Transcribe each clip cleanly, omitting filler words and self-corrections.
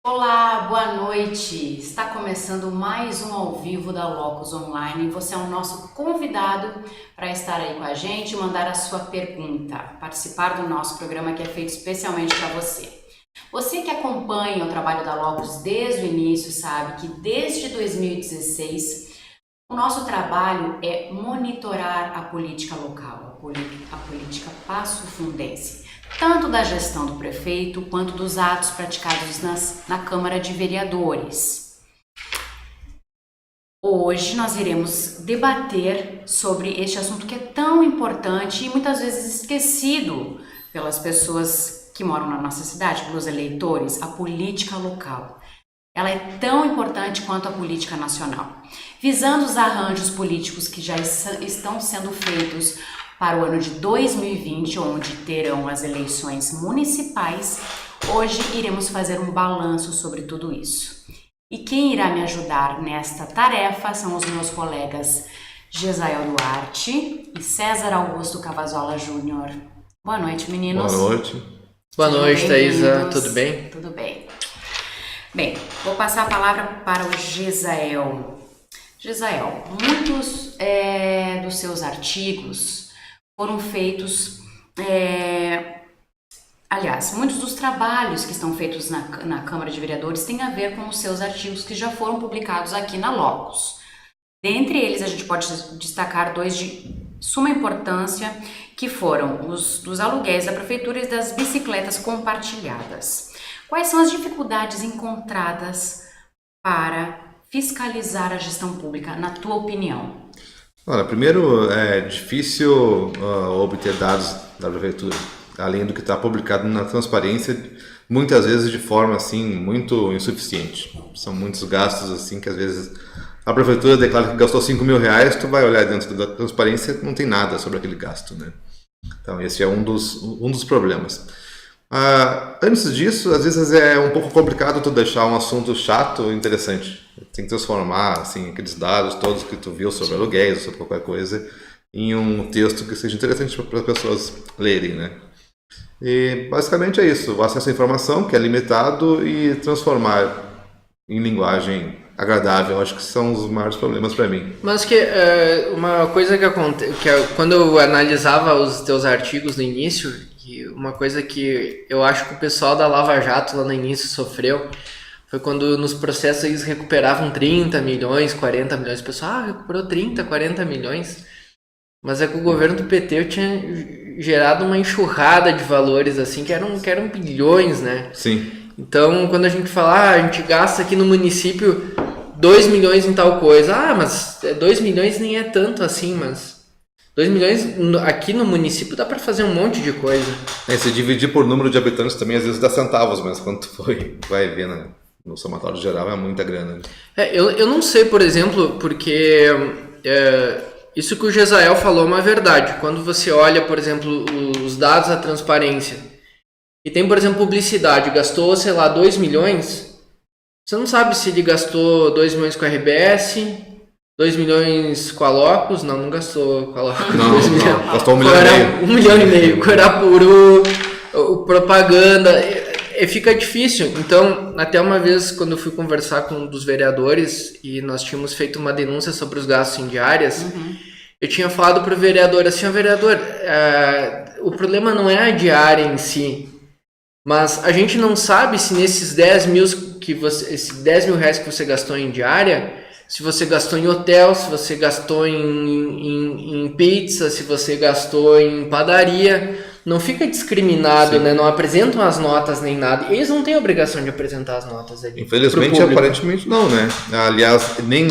Olá, boa noite. Está começando mais um ao vivo da Locus Online. Você é o nosso convidado para estar aí com a gente e mandar a sua pergunta, participar do nosso programa que é feito especialmente para você. Você que acompanha o trabalho da Locus desde o início sabe que desde 2016 o nosso trabalho é monitorar a política local, a política passo-fundense, tanto da gestão do prefeito quanto dos atos praticados na Câmara de Vereadores. Hoje nós iremos debater sobre este assunto que é tão importante e muitas vezes esquecido pelas pessoas que moram na nossa cidade, pelos eleitores, a política local. Ela é tão importante quanto a política nacional. Visando os arranjos políticos que já estão sendo feitos para o ano de 2020, onde terão as eleições municipais, hoje iremos fazer um balanço sobre tudo isso. E quem irá me ajudar nesta tarefa são os meus colegas Gesael Duarte e César Augusto Cavazola Júnior. Boa noite, meninos. Boa noite. Boa noite, Thaisa. Tudo bem? Tudo bem. Bem, vou passar a palavra para o Gesael. Gesael, muitos dos seus artigos foram feitos, aliás, muitos dos trabalhos que estão feitos na Câmara de Vereadores têm a ver com os seus artigos que já foram publicados aqui na Locus. Dentre eles, a gente pode destacar dois de suma importância, que foram os dos aluguéis da Prefeitura e das bicicletas compartilhadas. Quais são as dificuldades encontradas para fiscalizar a gestão pública, na tua opinião? Olha, primeiro é difícil obter dados da prefeitura, além do que está publicado na transparência, muitas vezes de forma assim muito insuficiente. São muitos gastos assim que às vezes a prefeitura declara que gastou R$5.000, tu vai olhar dentro da transparência, não tem nada sobre aquele gasto, né? Então esse é um dos problemas. Antes disso, às vezes é um pouco complicado tu deixar um assunto chato interessante. Tem que transformar assim, aqueles dados todos que tu viu sobre aluguéis, sobre qualquer coisa, em um texto que seja interessante para as pessoas lerem, né? E basicamente é isso, o acesso à informação, que é limitado, e transformar em linguagem agradável, acho que são os maiores problemas para mim. Mas que uma coisa que acontece, quando eu analisava os teus artigos no início, uma coisa que eu acho que o pessoal da Lava Jato lá no início sofreu foi quando nos processos eles recuperavam 30 milhões, 40 milhões. O pessoal recuperou 30, 40 milhões. Mas é que o governo do PT tinha gerado uma enxurrada de valores assim que eram bilhões, né? Sim. Então, quando a gente fala, a gente gasta aqui no município 2 milhões em tal coisa. Mas 2 milhões nem é tanto assim, mas 2 milhões aqui no município dá para fazer um monte de coisa. Se dividir por número de habitantes também às vezes dá centavos, mas quando tu vai ver no somatório geral é muita grana. Eu não sei, por exemplo, porque isso que o Gesael falou é uma verdade. Quando você olha, por exemplo, os dados da transparência e tem, por exemplo, publicidade, gastou, sei lá, 2 milhões, você não sabe se ele gastou 2 milhões com a RBS, 2 milhões com a Locus, não gastou com a Locus. Não, gastou 1,5 milhão. 1,5 milhão, Corapuru, propaganda, fica difícil. Então, até uma vez, quando eu fui conversar com um dos vereadores e nós tínhamos feito uma denúncia sobre os gastos em diárias, eu tinha falado para o vereador assim, vereador, o problema não é a diária em si, mas a gente não sabe se nesses 10 mil esses 10 mil reais que você gastou em diária, se você gastou em hotel, se você gastou em pizza, se você gastou em padaria, não fica discriminado, né? Não apresentam as notas nem nada. Eles não têm obrigação de apresentar as notas ali. Infelizmente, aparentemente não, né? Aliás, nem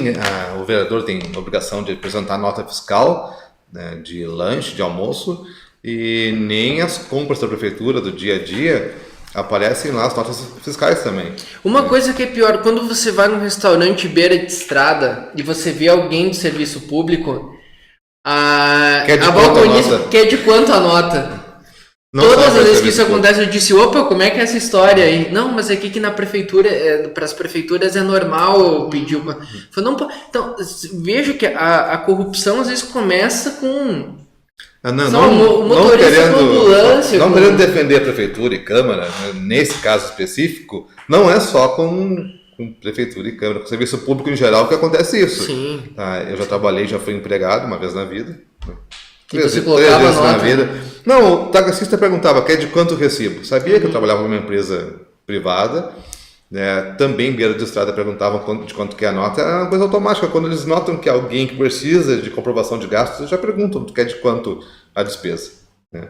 o vereador tem obrigação de apresentar nota fiscal, né, de lanche, de almoço, e nem as compras da prefeitura do dia a dia aparecem lá as notas fiscais também. Uma coisa que é pior, quando você vai num restaurante beira de estrada e você vê alguém do serviço público, a balconista quer de quanto a nota? Não, todas as vezes que isso acontece eu disse, opa, como é que é essa história aí? Não, mas aqui que na prefeitura, para as prefeituras é normal pedir uma... Então, veja que a corrupção às vezes começa com São motoristas com ambulância. Não querendo defender a prefeitura e câmara, né, nesse caso específico, não é só com prefeitura e câmara, com serviço público em geral que acontece isso. Sim. Tá, eu já trabalhei, já fui empregado uma vez na vida. Três vezes na vida. Não, o taxista perguntava, quer de quanto recibo? Sabia que eu trabalhava numa empresa privada, né? Também beira de estrada perguntavam de quanto que é a nota. É uma coisa automática, quando eles notam que alguém que precisa de comprovação de gastos, já perguntam, quer de quanto a despesa, né?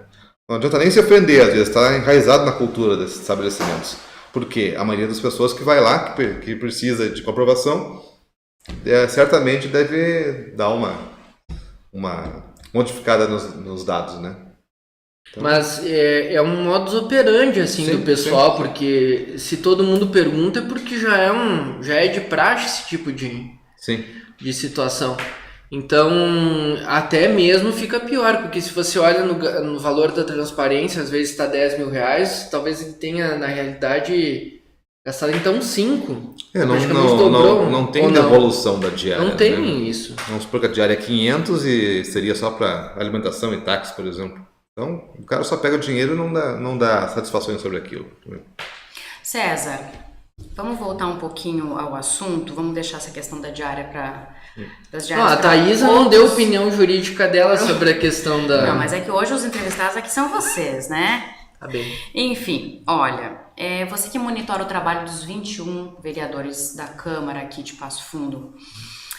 Não adianta nem se ofender, às vezes está enraizado na cultura desses estabelecimentos, porque a maioria das pessoas que vai lá, que precisa de comprovação, certamente deve dar uma modificada nos dados, né? Então, mas é um modus operandi assim do pessoal, sim. Porque se todo mundo pergunta é porque já é de praxe esse tipo de situação. Então, até mesmo fica pior, porque se você olha no valor da transparência, às vezes está 10 mil reais, talvez ele tenha, na realidade, gastado então 5. Não tem devolução da diária. Não tem, né? Isso. Vamos supor que a diária é 500 e seria só para alimentação e táxi, por exemplo. Então, o cara só pega o dinheiro e não dá satisfações sobre aquilo. César, vamos voltar um pouquinho ao assunto, vamos deixar essa questão da diária das diárias. A Thaisa não deu opinião jurídica dela sobre a questão da... Não, mas é que hoje os entrevistados aqui são vocês, né? Tá bem. Enfim, olha, você que monitora o trabalho dos 21 vereadores da Câmara aqui de Passo Fundo,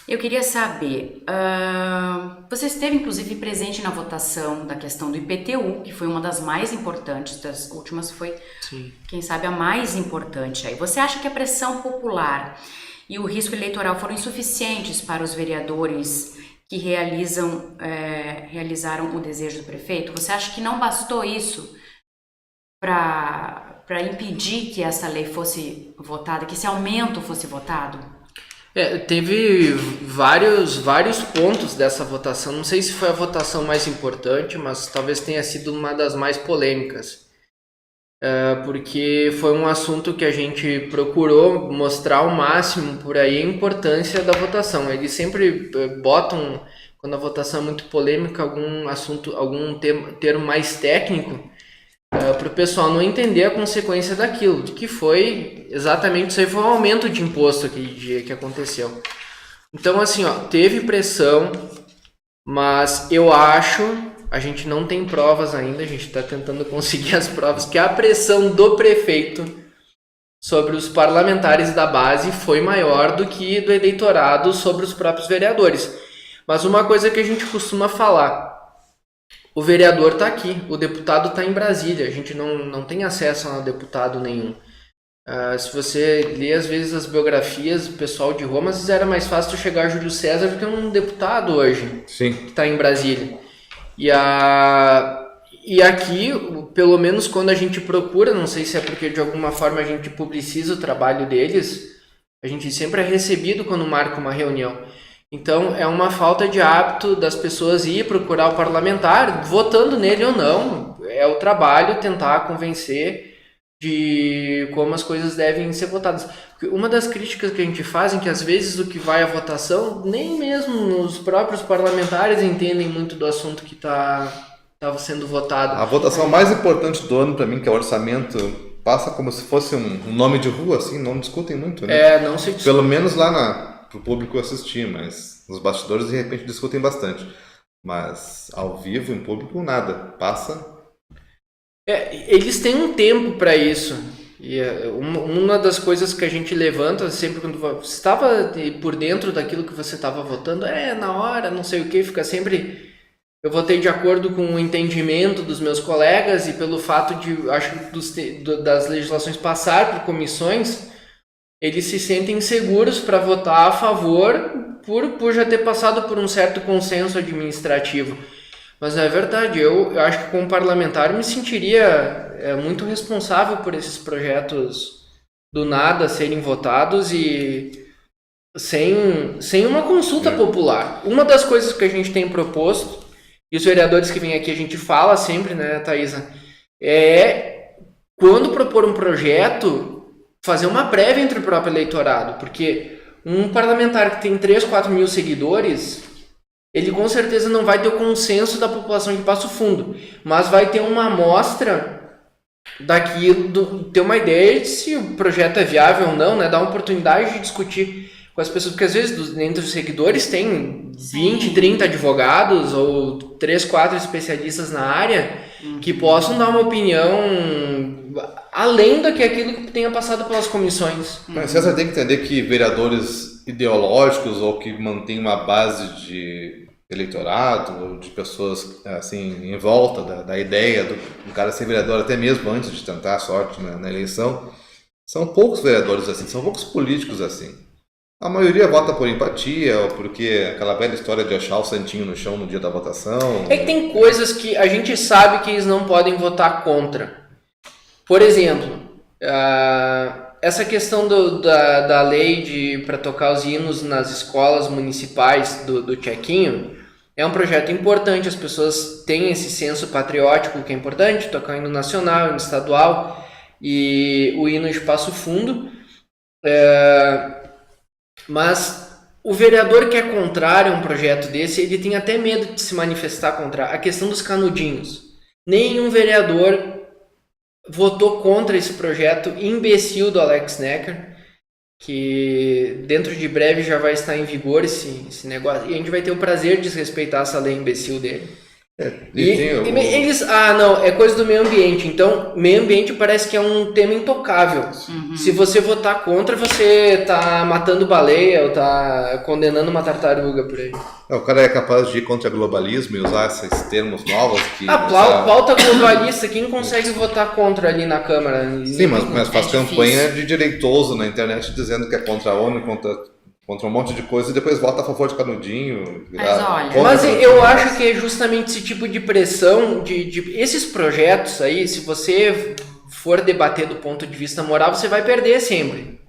eu queria saber, você esteve inclusive presente na votação da questão do IPTU, que foi uma das mais importantes, das últimas foi, sim, quem sabe, a mais importante aí. Você acha que a pressão popular e o risco eleitoral foram insuficientes para os vereadores que realizaram o desejo do prefeito? Você acha que não bastou isso para impedir que essa lei fosse votada, que esse aumento fosse votado? Teve vários pontos dessa votação. Não sei se foi a votação mais importante, mas talvez tenha sido uma das mais polêmicas. Porque foi um assunto que a gente procurou mostrar ao máximo por aí a importância da votação. Eles sempre botam, quando a votação é muito polêmica, algum termo mais técnico, para o pessoal não entender a consequência daquilo, que foi exatamente isso aí, foi um aumento de imposto aquele dia que aconteceu. Então, assim, teve pressão, mas eu acho, a gente não tem provas ainda, a gente está tentando conseguir as provas, que a pressão do prefeito sobre os parlamentares da base foi maior do que do eleitorado sobre os próprios vereadores. Mas uma coisa que a gente costuma falar: o vereador está aqui, o deputado está em Brasília, a gente não tem acesso a deputado nenhum. Se você lê às vezes as biografias do pessoal de Roma, às vezes era mais fácil chegar a Júlio César do que um deputado hoje, sim, que está em Brasília. E aqui, pelo menos quando a gente procura, não sei se é porque de alguma forma a gente publiciza o trabalho deles, a gente sempre é recebido quando marca uma reunião. Então, é uma falta de hábito das pessoas ir procurar o parlamentar, votando nele ou não. É o trabalho tentar convencer de como as coisas devem ser votadas. Porque uma das críticas que a gente faz é que, às vezes, o que vai à votação, nem mesmo os próprios parlamentares entendem muito do assunto que está sendo votado. A votação mais importante do ano, para mim, que é o orçamento, passa como se fosse um nome de rua, assim, não discutem muito, né? Não se discute. Pelo menos lá para o público assistir, mas nos bastidores de repente discutem bastante. Mas ao vivo, em público, nada. Passa. Eles têm um tempo para isso. E uma das coisas que a gente levanta sempre quando você estava por dentro daquilo que você estava votando, na hora, não sei o que, fica sempre... Eu votei de acordo com o entendimento dos meus colegas e pelo fato de, acho que das legislações passar por comissões, eles se sentem seguros para votar a favor por já ter passado por um certo consenso administrativo. Mas é verdade, eu acho que como parlamentar me sentiria muito responsável por esses projetos do nada serem votados e sem uma consulta popular. Uma das coisas que a gente tem proposto, e os vereadores que vêm aqui a gente fala sempre, né, Thaisa, quando propor um projeto, fazer uma prévia entre o próprio eleitorado, porque um parlamentar que tem 3, 4 mil seguidores, ele com certeza não vai ter o consenso da população de Passo Fundo, mas vai ter uma amostra daquilo, ter uma ideia de se o projeto é viável ou não, né? Dar uma oportunidade de discutir com as pessoas, porque às vezes entre os seguidores tem 20, 30 advogados ou 3, 4 especialistas na área que possam dar uma opinião além do que aquilo que tenha passado pelas comissões. Mas César tem que entender que vereadores ideológicos ou que mantêm uma base de eleitorado ou de pessoas assim em volta da ideia do cara ser vereador até mesmo antes de tentar a sorte na eleição, são poucos vereadores assim, são poucos políticos assim. A maioria vota por empatia ou porque aquela velha história de achar o santinho no chão no dia da votação. É que tem coisas que a gente sabe que eles não podem votar contra. Por exemplo, essa questão da lei para tocar os hinos nas escolas municipais do Tchequinho é um projeto importante, as pessoas têm esse senso patriótico que é importante, tocar o hino nacional, o hino estadual e o hino de Passo Fundo. Mas o vereador que é contrário a um projeto desse, ele tem até medo de se manifestar contra a questão dos canudinhos. Nenhum vereador votou contra esse projeto imbecil do Alex Necker, que dentro de breve já vai estar em vigor esse negócio, e a gente vai ter o prazer de desrespeitar essa lei imbecil dele. Eles, não, é coisa do meio ambiente, então meio ambiente parece que é um tema intocável. Se você votar contra, você tá matando baleia ou tá condenando uma tartaruga por aí. O cara é capaz de ir contra o globalismo e usar esses termos novos que... pauta globalista, quem consegue votar contra ali na Câmara? Sim, mas faz campanha de direitoso na internet dizendo que é contra a ONU, contra um monte de coisa e depois vota a favor de canudinho. Mas eu acho que é justamente esse tipo de pressão de esses projetos aí, se você for debater do ponto de vista moral, você vai perder sempre.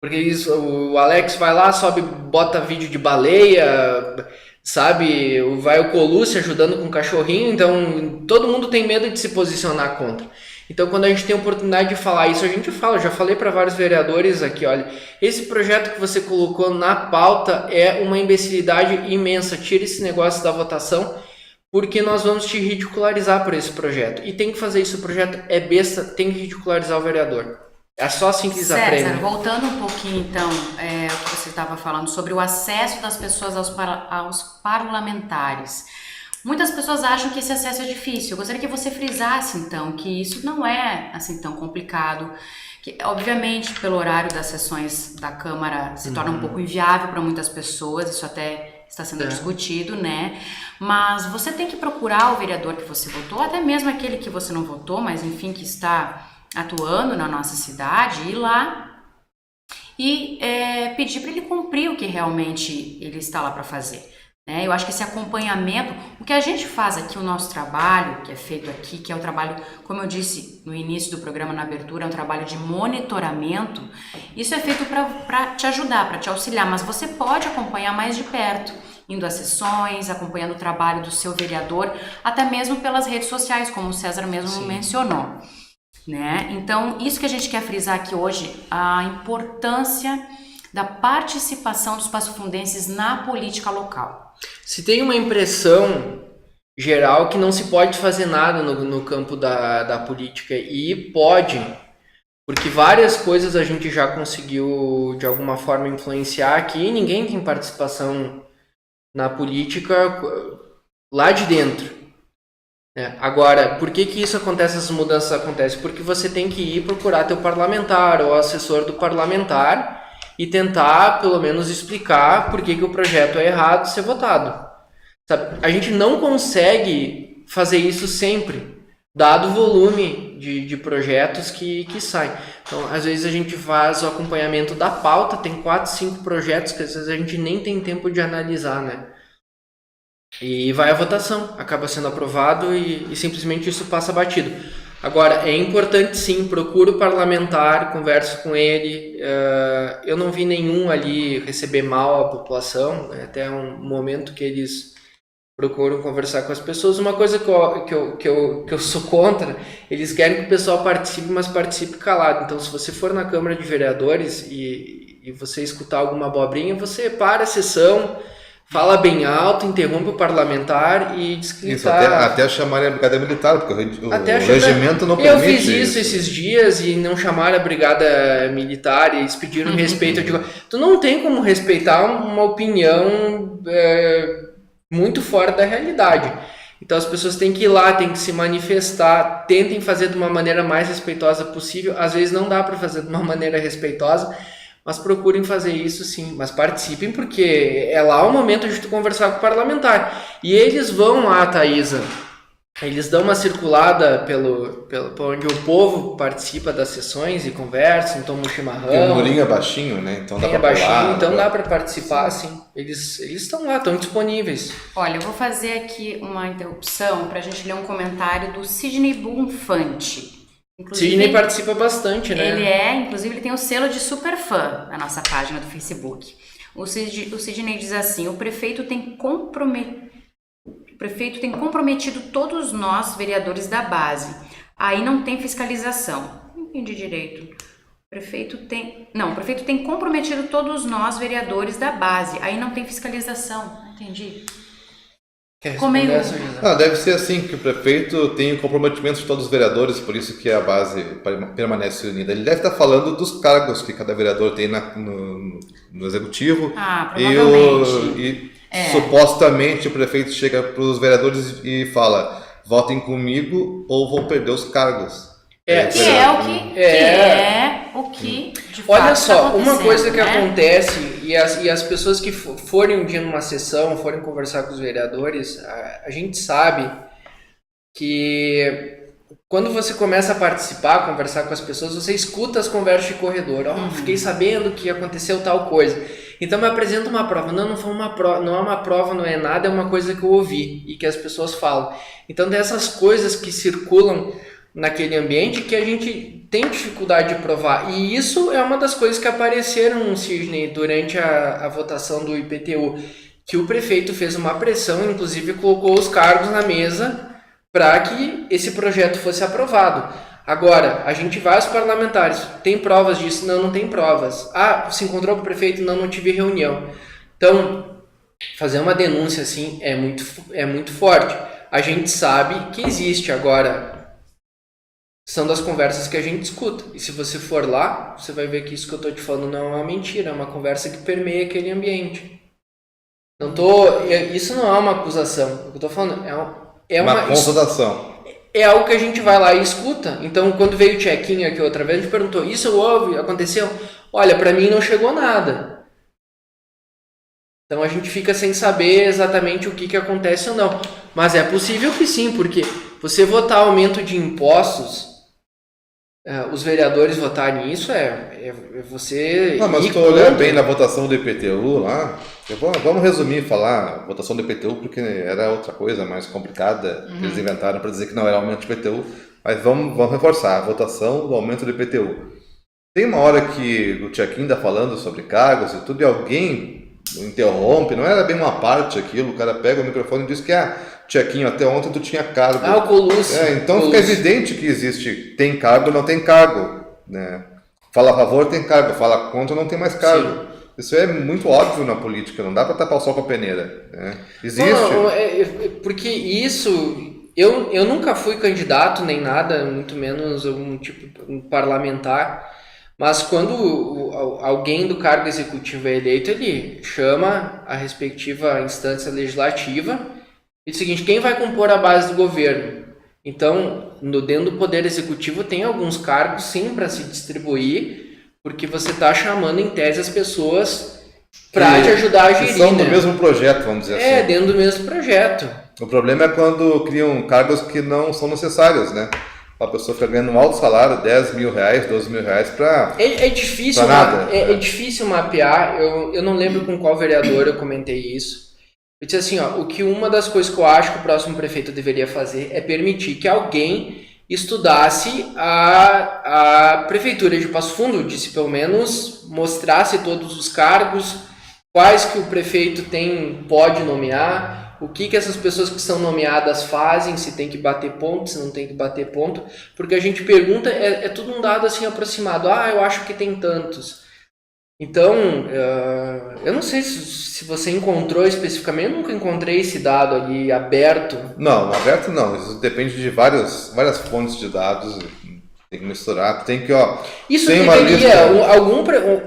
Porque o Alex vai lá, sobe, bota vídeo de baleia, sabe? Vai o Colucci ajudando com o cachorrinho, então todo mundo tem medo de se posicionar contra. Então, quando a gente tem a oportunidade de falar isso, a gente fala. Eu já falei para vários vereadores aqui, olha, esse projeto que você colocou na pauta é uma imbecilidade imensa. Tira esse negócio da votação, porque nós vamos te ridicularizar por esse projeto. E tem que fazer isso, o projeto é besta, tem que ridicularizar o vereador. É só assim que eles aprendem. César, voltando um pouquinho, então, o que você estava falando sobre o acesso das pessoas aos parlamentares. Muitas pessoas acham que esse acesso é difícil. Eu gostaria que você frisasse, então, que isso não é assim tão complicado. Que, obviamente, pelo horário das sessões da Câmara, se torna um pouco inviável para muitas pessoas. Isso até está sendo discutido, né? Mas você tem que procurar o vereador que você votou, até mesmo aquele que você não votou, mas enfim, que está atuando na nossa cidade, ir lá e pedir para ele cumprir o que realmente ele está lá para fazer. Eu acho que esse acompanhamento, o que a gente faz aqui, o nosso trabalho, que é feito aqui, que é o trabalho, como eu disse no início do programa, na abertura, é um trabalho de monitoramento, isso é feito para te ajudar, para te auxiliar, mas você pode acompanhar mais de perto, indo às sessões, acompanhando o trabalho do seu vereador, até mesmo pelas redes sociais, como o César mesmo mencionou. Então, isso que a gente quer frisar aqui hoje, a importância da participação dos passofundenses na política local. Se tem uma impressão geral que não se pode fazer nada no campo da política, e pode, porque várias coisas a gente já conseguiu de alguma forma influenciar aqui, e ninguém tem participação na política lá de dentro. Agora, por que isso acontece, essas mudanças acontecem? Porque você tem que ir procurar teu parlamentar ou assessor do parlamentar e tentar, pelo menos, explicar por que o projeto é errado ser votado. Sabe? A gente não consegue fazer isso sempre, dado o volume de projetos que saem. Então, às vezes a gente faz o acompanhamento da pauta, tem 4, 5 projetos que às vezes a gente nem tem tempo de analisar, né? E vai à votação, acaba sendo aprovado e simplesmente isso passa batido. Agora, é importante sim, procura o parlamentar, conversa com ele. Eu não vi nenhum ali receber mal a população, até um momento que eles procuram conversar com as pessoas. Uma coisa que eu sou contra, eles querem que o pessoal participe, mas participe calado. Então, se você for na Câmara de Vereadores e você escutar alguma abobrinha, você para a sessão, fala bem alto, interrompe o parlamentar e diz que Isso, até chamarem a brigada militar, porque o regimento não permite. Eu fiz isso esses dias e não chamaram a brigada militar e eles pediram respeito. Eu digo, tu não tem como respeitar uma opinião muito fora da realidade. Então as pessoas têm que ir lá, têm que se manifestar, tentem fazer de uma maneira mais respeitosa possível. Às vezes não dá para fazer de uma maneira respeitosa, mas procurem fazer isso sim, mas participem, porque é lá o momento de tu conversar com o parlamentar. E eles vão lá, Thaisa, eles dão uma circulada pelo onde o povo participa das sessões e conversam, tomam um chimarrão. Tem um murinho baixinho, né? Então dá pra baixinho, então dá para participar, sim. Eles estão lá, estão disponíveis. Olha, eu vou fazer aqui uma interrupção para a gente ler um comentário do Sidney Bonfante. Sidney participa bastante, né? Inclusive ele tem o selo de super fã na nossa página do Facebook. O Sidney diz assim: o prefeito tem comprometido todos nós, vereadores da base. Aí não tem fiscalização. Não entendi direito. O prefeito tem comprometido todos nós, vereadores da base. Aí não tem fiscalização. Não entendi. Deve ser assim, que o prefeito tem o comprometimento de todos os vereadores, por isso que a base permanece unida. Ele deve estar falando dos cargos que cada vereador tem no executivo. Provavelmente. Supostamente o prefeito chega para os vereadores e fala: votem comigo ou vão perder os cargos. O que de fato Olha só, tá uma coisa que né? acontece, e as pessoas que forem um dia numa sessão, forem conversar com os vereadores, a gente sabe que quando você começa a participar, conversar com as pessoas, você escuta as conversas de corredor. Fiquei sabendo que aconteceu tal coisa. Então me apresenta uma prova. Não foi uma prova, não é uma prova, não é nada, é uma coisa que eu ouvi e que as pessoas falam. Então dessas coisas que circulam naquele ambiente que a gente tem dificuldade de provar. E isso é uma das coisas que apareceram, Sidney, durante a votação do IPTU, que o prefeito fez uma pressão, inclusive colocou os cargos na mesa para que esse projeto fosse aprovado. Agora, a gente vai aos parlamentares, tem provas disso? Não tem provas. Se encontrou com o prefeito? Não tive reunião. Então, fazer uma denúncia assim é muito forte. A gente sabe que existe. Agora, são das conversas que a gente escuta. E se você for lá, você vai ver que isso que eu estou te falando não é uma mentira, é uma conversa que permeia aquele ambiente. Isso não é uma acusação. O que eu estou falando é uma constatação. É algo que a gente vai lá e escuta. Então, quando veio o check-in aqui outra vez, a gente perguntou: isso houve? Aconteceu? Olha, para mim não chegou nada. Então a gente fica sem saber exatamente o que acontece ou não. Mas é possível que sim, porque você votar aumento de impostos, os vereadores votarem nisso, você... mas tu olhando bem na votação do IPTU lá, vamos resumir e falar votação do IPTU, porque era outra coisa mais complicada que eles inventaram para dizer que não era aumento do IPTU, mas vamos reforçar a votação do aumento do IPTU. Tem uma hora que o check-in está falando sobre cargos e tudo, e alguém interrompe, não era bem uma parte aquilo, o cara pega o microfone e diz que check-in, até ontem tu tinha cargo. O Colucci. Então fica evidente que tem cargo, não tem cargo, né? Fala a favor, tem cargo, fala contra, não tem mais cargo. Sim. Isso é muito óbvio na política, não dá para tapar o sol com a peneira, né? Existe. Porque isso... Eu nunca fui candidato nem nada, muito menos algum tipo parlamentar, mas quando alguém do cargo executivo é eleito, ele chama a respectiva instância legislativa e diz o seguinte: quem vai compor a base do governo? Então, dentro do poder executivo tem alguns cargos sim para se distribuir, porque você está chamando em tese as pessoas para te ajudar a gerir. São do mesmo projeto, vamos dizer assim. Dentro do mesmo projeto. O problema é quando criam cargos que não são necessários, né? A pessoa fica ganhando um alto salário, 10 mil reais, 12 mil reais para difícil nada. É difícil mapear. Eu não lembro com qual vereador eu comentei isso. Eu disse assim, o que uma das coisas que eu acho que o próximo prefeito deveria fazer é permitir que alguém estudasse a prefeitura de Passo Fundo, disse pelo menos mostrasse todos os cargos, quais que o prefeito pode nomear, o que essas pessoas que são nomeadas fazem, se tem que bater ponto, se não tem que bater ponto, porque a gente pergunta, é tudo um dado assim aproximado, eu acho que tem tantos. Então, eu não sei se você encontrou especificamente, eu nunca encontrei esse dado ali aberto. Não, aberto não. Isso depende de várias fontes de dados. Tem que misturar, tem que, Isso tem uma deveria, lista.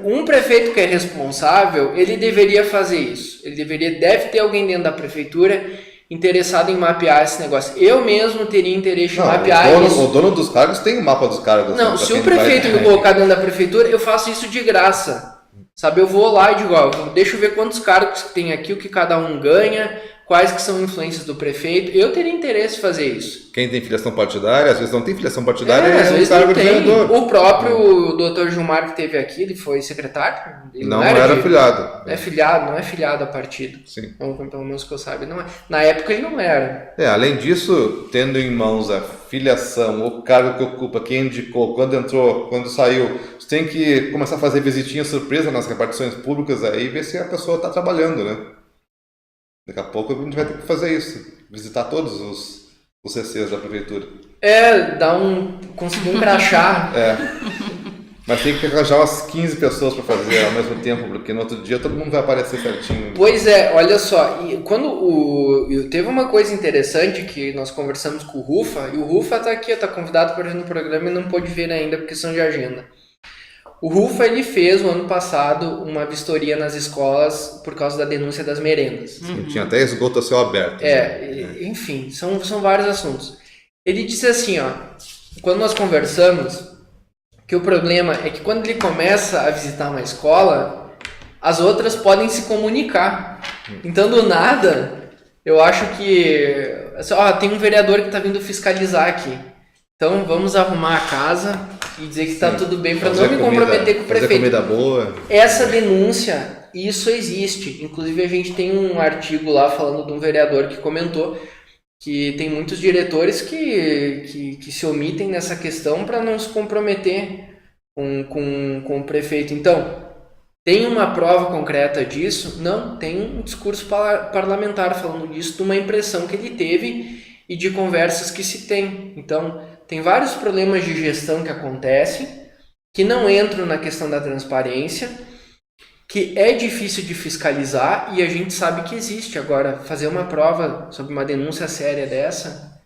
um prefeito que é responsável, ele deveria fazer isso. Ele deve ter alguém dentro da prefeitura interessado em mapear esse negócio. Eu mesmo teria interesse em mapear isso. O dono dos cargos tem o mapa dos cargos. Não, se o prefeito me colocar dentro da prefeitura, eu faço isso de graça. Sabe, eu vou lá e digo, deixa eu ver quantos cargos que tem aqui, o que cada um ganha, quais que são influências do prefeito. Eu teria interesse em fazer isso. Quem tem filiação partidária, às vezes não tem filiação partidária, às vezes cargo não de tem. vereador. O próprio Dr. Gilmar que teve aqui, ele foi secretário? Ele não era filiado. Não é filiado a partido. Sim. Pelo menos que eu saiba, não é. Na época ele não era. Além disso, tendo em mãos a filiação, o cargo que ocupa, quem indicou, quando entrou, quando saiu, você tem que começar a fazer visitinha surpresa nas repartições públicas aí e ver se a pessoa está trabalhando, né? Daqui a pouco a gente vai ter que fazer isso, visitar todos os CCs da prefeitura. Conseguir um crachá. Mas tem que arranjar umas 15 pessoas para fazer ao mesmo tempo, porque no outro dia todo mundo vai aparecer certinho. Pois é, olha só, teve uma coisa interessante que nós conversamos com o Rufa, e o Rufa está aqui, está convidado para vir no programa e não pôde vir ainda por questão de agenda. O Rufa, ele fez, o ano passado, uma vistoria nas escolas por causa da denúncia das merendas. Sim, tinha até esgoto a céu aberto. Enfim, são vários assuntos. Ele disse assim, quando nós conversamos, que o problema é que quando ele começa a visitar uma escola, as outras podem se comunicar. Então, do nada, eu acho que... tem um vereador que está vindo fiscalizar aqui. Então, vamos arrumar a casa e dizer que está tudo bem para não me comprometer com o prefeito. Fazer comida boa. Essa denúncia, isso existe. Inclusive, a gente tem um artigo lá falando de um vereador que comentou que tem muitos diretores que se omitem nessa questão para não se comprometer com o prefeito. Então, tem uma prova concreta disso? Não, tem um discurso parlamentar falando disso, de uma impressão que ele teve e de conversas que se tem. Então, tem vários problemas de gestão que acontecem, que não entram na questão da transparência, que é difícil de fiscalizar e a gente sabe que existe. Agora, fazer uma prova sobre uma denúncia séria dessa,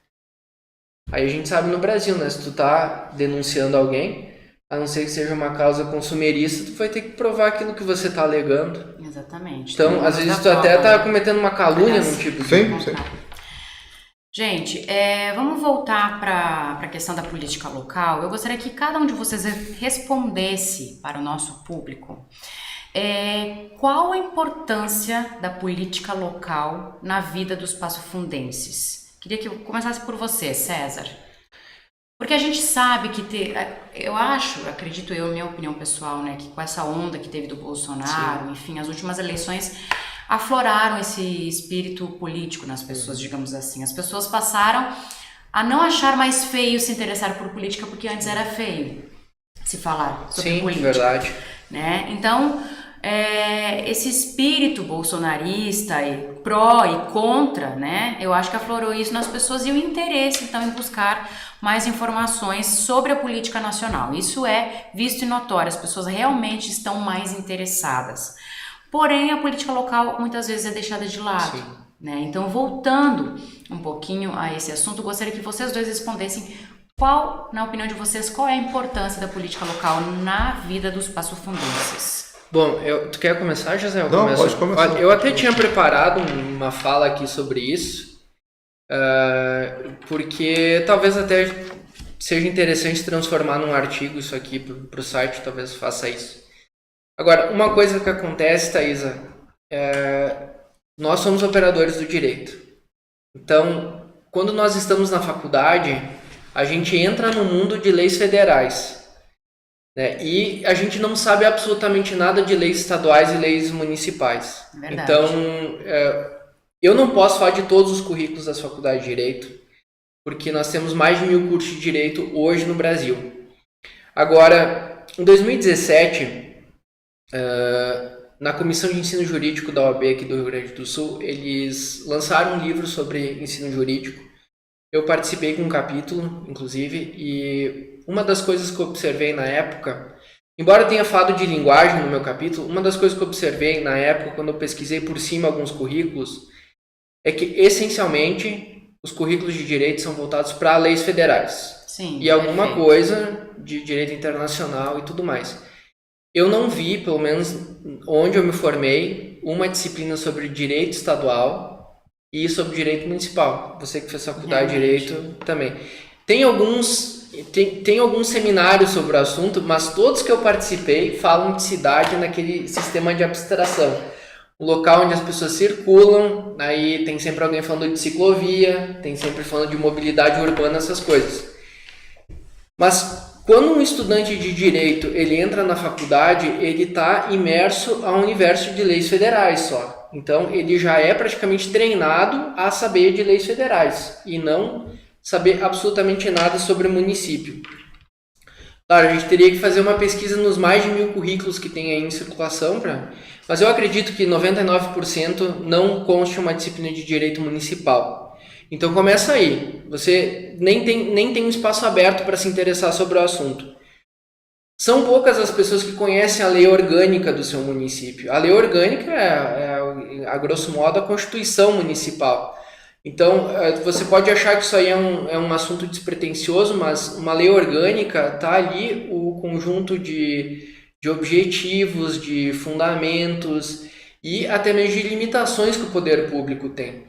aí a gente sabe no Brasil, né? Se tu tá denunciando alguém, a não ser que seja uma causa consumerista, tu vai ter que provar aquilo que você tá alegando. Exatamente. Então, às vezes tu até tá cometendo uma calúnia num tipo de... Sim. Gente, vamos voltar para a questão da política local. Eu gostaria que cada um de vocês respondesse para o nosso público qual a importância da política local na vida dos passofundenses. Queria que eu começasse por você, César. Porque a gente sabe que acredito eu, minha opinião pessoal, né, que com essa onda que teve do Bolsonaro, sim, enfim, as últimas eleições afloraram esse espírito político nas pessoas, digamos assim. As pessoas passaram a não achar mais feio se interessar por política, porque antes era feio se falar sobre política. Sim, verdade. Né? Então, esse espírito bolsonarista, e pró e contra, né? Eu acho que aflorou isso nas pessoas e o interesse, então, em buscar mais informações sobre a política nacional. Isso é visto e notório, as pessoas realmente estão mais interessadas. Porém, a política local muitas vezes é deixada de lado, né? Então, voltando um pouquinho a esse assunto, gostaria que vocês dois respondessem na opinião de vocês, qual é a importância da política local na vida dos passofundenses? Bom, tu quer começar, José? Não, pode começar. Olha, eu até tinha preparado uma fala aqui sobre isso, porque talvez até seja interessante transformar num artigo isso aqui para o site, talvez faça isso. Agora, uma coisa que acontece, Thaisa, nós somos operadores do direito. Então, quando nós estamos na faculdade, a gente entra no mundo de leis federais, né? E a gente não sabe absolutamente nada de leis estaduais e leis municipais. Verdade. Então, eu não posso falar de todos os currículos das faculdades de Direito, porque nós temos mais de 1000 cursos de Direito hoje no Brasil. Agora, em 2017... na Comissão de Ensino Jurídico da OAB aqui do Rio Grande do Sul, eles lançaram um livro sobre ensino jurídico. Eu participei com um capítulo, inclusive, e uma das coisas que eu observei na época, Embora eu tenha falado de linguagem no meu capítulo, uma das coisas que eu observei na época, quando eu pesquisei por cima alguns currículos, é que, essencialmente, os currículos de direito são voltados para leis federais. Sim, e alguma perfeito. coisa de direito internacional e tudo mais. Eu não vi, pelo menos onde eu me formei, uma disciplina sobre direito estadual e sobre direito municipal. Você que fez faculdade de direito também. Tem alguns seminários sobre o assunto, mas todos que eu participei falam de cidade naquele sistema de abstração. O local onde as pessoas circulam, aí tem sempre alguém falando de ciclovia, tem sempre falando de mobilidade urbana, essas coisas. Mas quando um estudante de direito ele entra na faculdade, ele está imerso ao universo de leis federais só. Então ele já é praticamente treinado a saber de leis federais e não saber absolutamente nada sobre o município. Claro, a gente teria que fazer uma pesquisa nos mais de 1000 currículos que tem aí em circulação, mas eu acredito que 99% não conste uma disciplina de direito municipal. Então começa aí, você nem tem um espaço aberto para se interessar sobre o assunto. São poucas as pessoas que conhecem a lei orgânica do seu município. A lei orgânica é a grosso modo, a Constituição Municipal. Então, você pode achar que isso aí é um assunto despretensioso, mas uma lei orgânica está ali o conjunto de objetivos, de fundamentos e até mesmo de limitações que o poder público tem.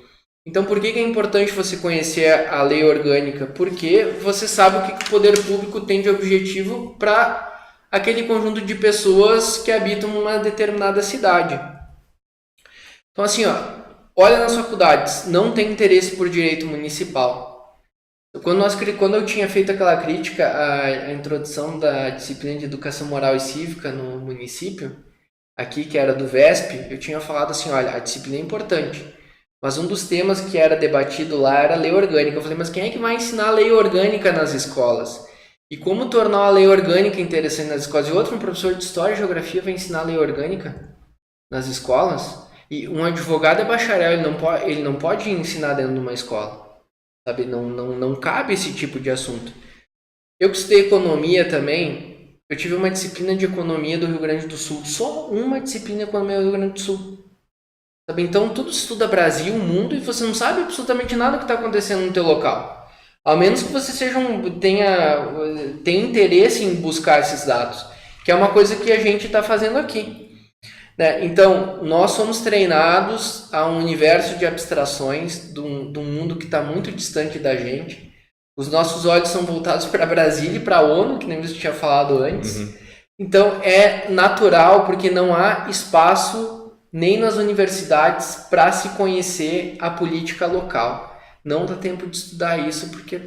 Então, por que é importante você conhecer a lei orgânica? Porque você sabe o que o poder público tem de objetivo para aquele conjunto de pessoas que habitam uma determinada cidade. Então, assim, olha nas faculdades, não tem interesse por direito municipal. Quando eu tinha feito aquela crítica à introdução da disciplina de educação moral e cívica no município, aqui que era do VESP, eu tinha falado assim, olha, a disciplina é importante. Mas um dos temas que era debatido lá era a lei orgânica. Eu falei, mas quem é que vai ensinar a lei orgânica nas escolas? E como tornar a lei orgânica interessante nas escolas? E outro, um professor de História e Geografia vai ensinar a lei orgânica nas escolas? E um advogado é bacharel, ele não pode ensinar dentro de uma escola. Sabe? Não cabe esse tipo de assunto. Eu que estudei economia também, eu tive uma disciplina de economia do Rio Grande do Sul. Só uma disciplina de economia do Rio Grande do Sul. Sabe? Então, tudo estuda Brasil, mundo, e você não sabe absolutamente nada que está acontecendo no teu local. Ao menos que você tenha interesse em buscar esses dados, que é uma coisa que a gente está fazendo aqui. Né? Então, nós somos treinados a um universo de abstrações de um mundo que está muito distante da gente. Os nossos olhos são voltados para Brasília e para a ONU, que nem você tinha falado antes. Uhum. Então, é natural, porque não há espaço nem nas universidades para se conhecer a política local. Não dá tempo de estudar isso, porque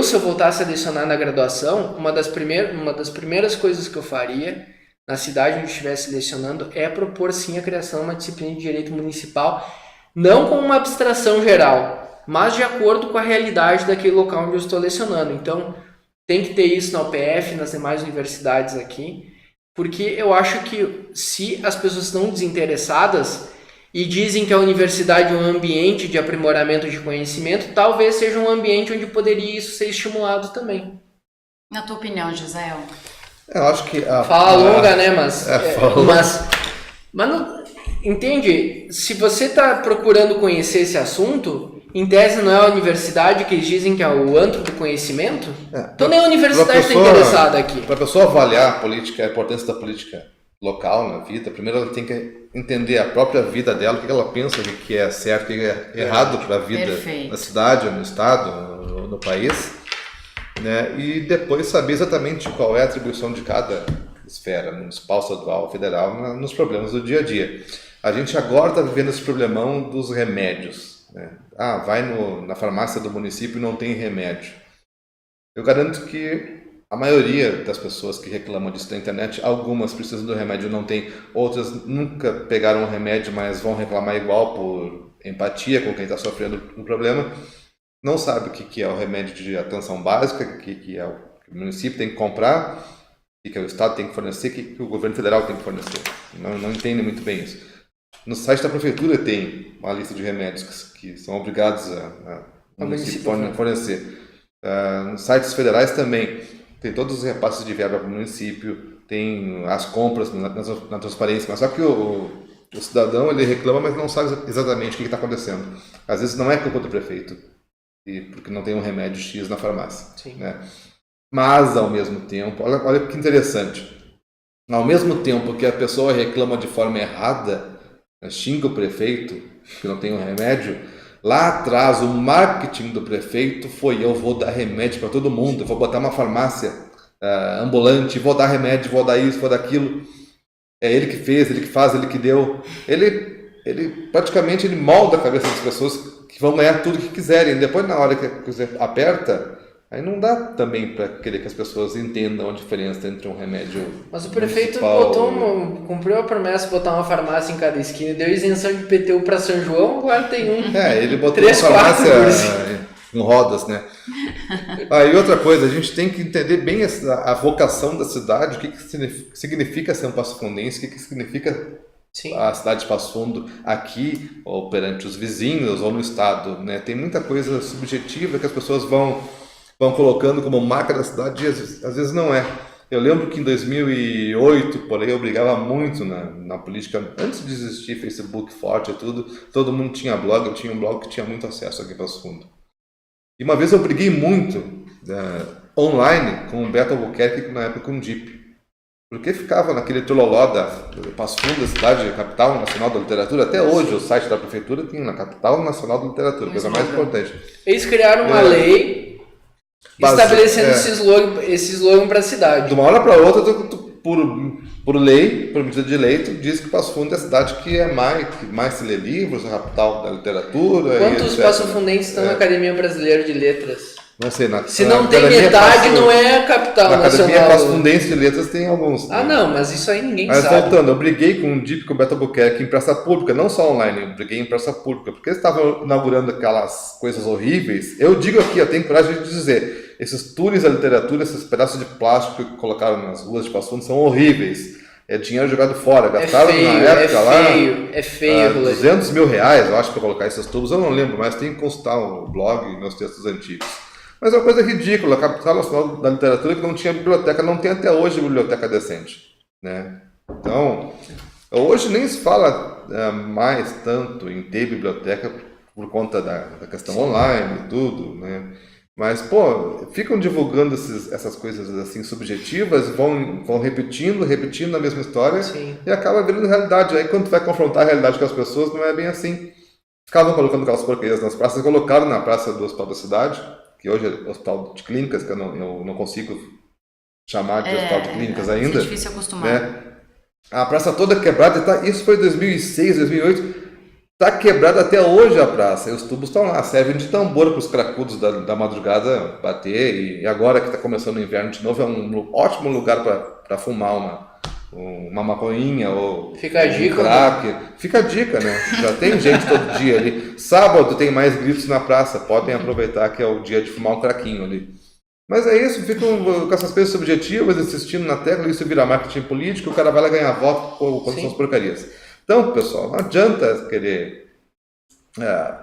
se eu voltasse a lecionar na graduação, uma das primeiras coisas que eu faria na cidade onde eu estivesse lecionando é propor sim a criação de uma disciplina de direito municipal, não como uma abstração geral, mas de acordo com a realidade daquele local onde eu estou lecionando. Então, tem que ter isso na UPF, nas demais universidades aqui, porque eu acho que se as pessoas estão desinteressadas e dizem que a universidade é um ambiente de aprimoramento de conhecimento, talvez seja um ambiente onde poderia isso ser estimulado também. Na tua opinião, Gisele? Eu acho que... Fala longa, né? Mas não, entende? Se você está procurando conhecer esse assunto, em tese não é a universidade que eles dizem que é o antro do conhecimento? Então nem a universidade está interessada aqui. Para a pessoa avaliar a importância da política local na vida, primeiro ela tem que entender a própria vida dela, o que ela pensa que é certo, o que é errado para a vida na cidade, no estado, no país, né? E depois saber exatamente qual é a atribuição de cada esfera, municipal, estadual, federal, nos problemas do dia a dia. A gente agora está vivendo esse problemão dos remédios, né? Vai na farmácia do município e não tem remédio. Eu garanto que a maioria das pessoas que reclamam disso na internet, algumas precisam do remédio e não tem, outras nunca pegaram o remédio, mas vão reclamar igual por empatia com quem está sofrendo um problema, não sabe o que é o remédio de atenção básica, o que é o município tem que comprar, o que é o Estado tem que fornecer, o que o governo federal tem que fornecer. Não entende muito bem isso. No site da prefeitura tem uma lista de remédios que são obrigados a município fornecer. Nos sites federais também. tem todos os repasses de verba para o município, tem as compras na transparência, mas só que o cidadão ele reclama, mas não sabe exatamente o que está acontecendo. Às vezes não é culpa do prefeito, porque não tem um remédio X na farmácia. Sim. Né? Mas, ao mesmo tempo, olha que interessante, ao mesmo tempo que a pessoa reclama de forma errada, xinga o prefeito, que não tem um remédio, lá atrás o marketing do prefeito foi: eu vou dar remédio para todo mundo, eu vou botar uma farmácia ambulante, vou dar remédio, vou dar isso, vou dar aquilo. É ele que fez, ele que faz, ele que deu. Ele praticamente ele molda a cabeça das pessoas que vão ganhar tudo que quiserem. Depois, na hora que você aperta, aí não dá também para querer que as pessoas entendam a diferença entre um remédio. Mas o prefeito municipal, cumpriu a promessa de botar uma farmácia em cada esquina, deu isenção de IPTU para São João, agora tem um. Ele botou 3, uma farmácia 4 com rodas, né? E outra coisa, a gente tem que entender bem a vocação da cidade, o que significa ser um Passo Fundense, o que significa Sim. a cidade de Passo Fundo aqui, ou perante os vizinhos, ou no estado, né? Tem muita coisa subjetiva que as pessoas vão colocando como marca da cidade e às vezes não é. Eu lembro que em 2008, por aí, eu brigava muito na política, antes de existir Facebook forte e tudo, todo mundo tinha blog, eu tinha um blog que tinha muito acesso aqui em Passo Fundo. E uma vez eu briguei muito online com o Beto Albuquerque, na época com o Jeep. Porque ficava naquele trololó da Passo Fundo, da cidade, capital nacional da literatura. Até hoje o site da prefeitura tem na capital nacional da literatura, coisa mais importante. Eles criaram uma lei estabelecendo esse slogan para a cidade. De uma hora para outra, por lei, por medida de lei, diz que Passo Fundo é a cidade que mais se lê livros, a capital da literatura. Quantos passofundenses estão na Academia Brasileira de Letras? Não sei, se não tem metade, não é a capital na nacional. Academia Passo Fundense de Letras tem alguns. Não, mas isso aí ninguém sabe. Mas voltando, eu briguei com o Jeep, com o Beto Albuquerque em praça pública, não só online, eu briguei em praça pública, porque eles estavam inaugurando aquelas coisas horríveis. Eu digo aqui, eu tenho coragem de dizer, esses túneis da literatura, esses pedaços de plástico que colocaram nas ruas de Passo Fundo são horríveis. É dinheiro jogado fora. Gastaram na época É feio. 200 mil reais, eu acho, para colocar esses tubos. Eu não lembro, mas tem que consultar o blog e meus textos antigos. Mas é uma coisa ridícula. A capital nacional da literatura que não tinha biblioteca, não tem até hoje biblioteca decente. Né? Então, hoje nem se fala mais tanto em ter biblioteca por conta da questão online e tudo, né? Mas, ficam divulgando essas coisas assim subjetivas, vão repetindo a mesma história. Sim. E acaba virando realidade. Aí quando tu vai confrontar a realidade com as pessoas, não é bem assim. Ficavam colocando aquelas porquerias nas praças, colocaram na praça do Hospital da Cidade, que hoje é Hospital de Clínicas, que eu não consigo chamar de Hospital de Clínicas ainda. É difícil acostumar. Né? A praça toda quebrada, isso foi em 2006, 2008. Está quebrada até hoje a praça, e os tubos estão lá, servem de tambor para os cracudos da madrugada bater, e agora que está começando o inverno de novo, é um ótimo lugar para fumar uma maconhinha ou Fica a dica, um crack. Fica a dica, né? Já tem gente todo dia ali. Sábado tem mais gritos na praça, podem aproveitar que é o dia de fumar um craquinho ali. Mas é isso, ficam com essas coisas subjetivas, insistindo na tecla, isso vira marketing político, o cara vai lá ganhar voto quando são as porcarias. Então, pessoal, não adianta querer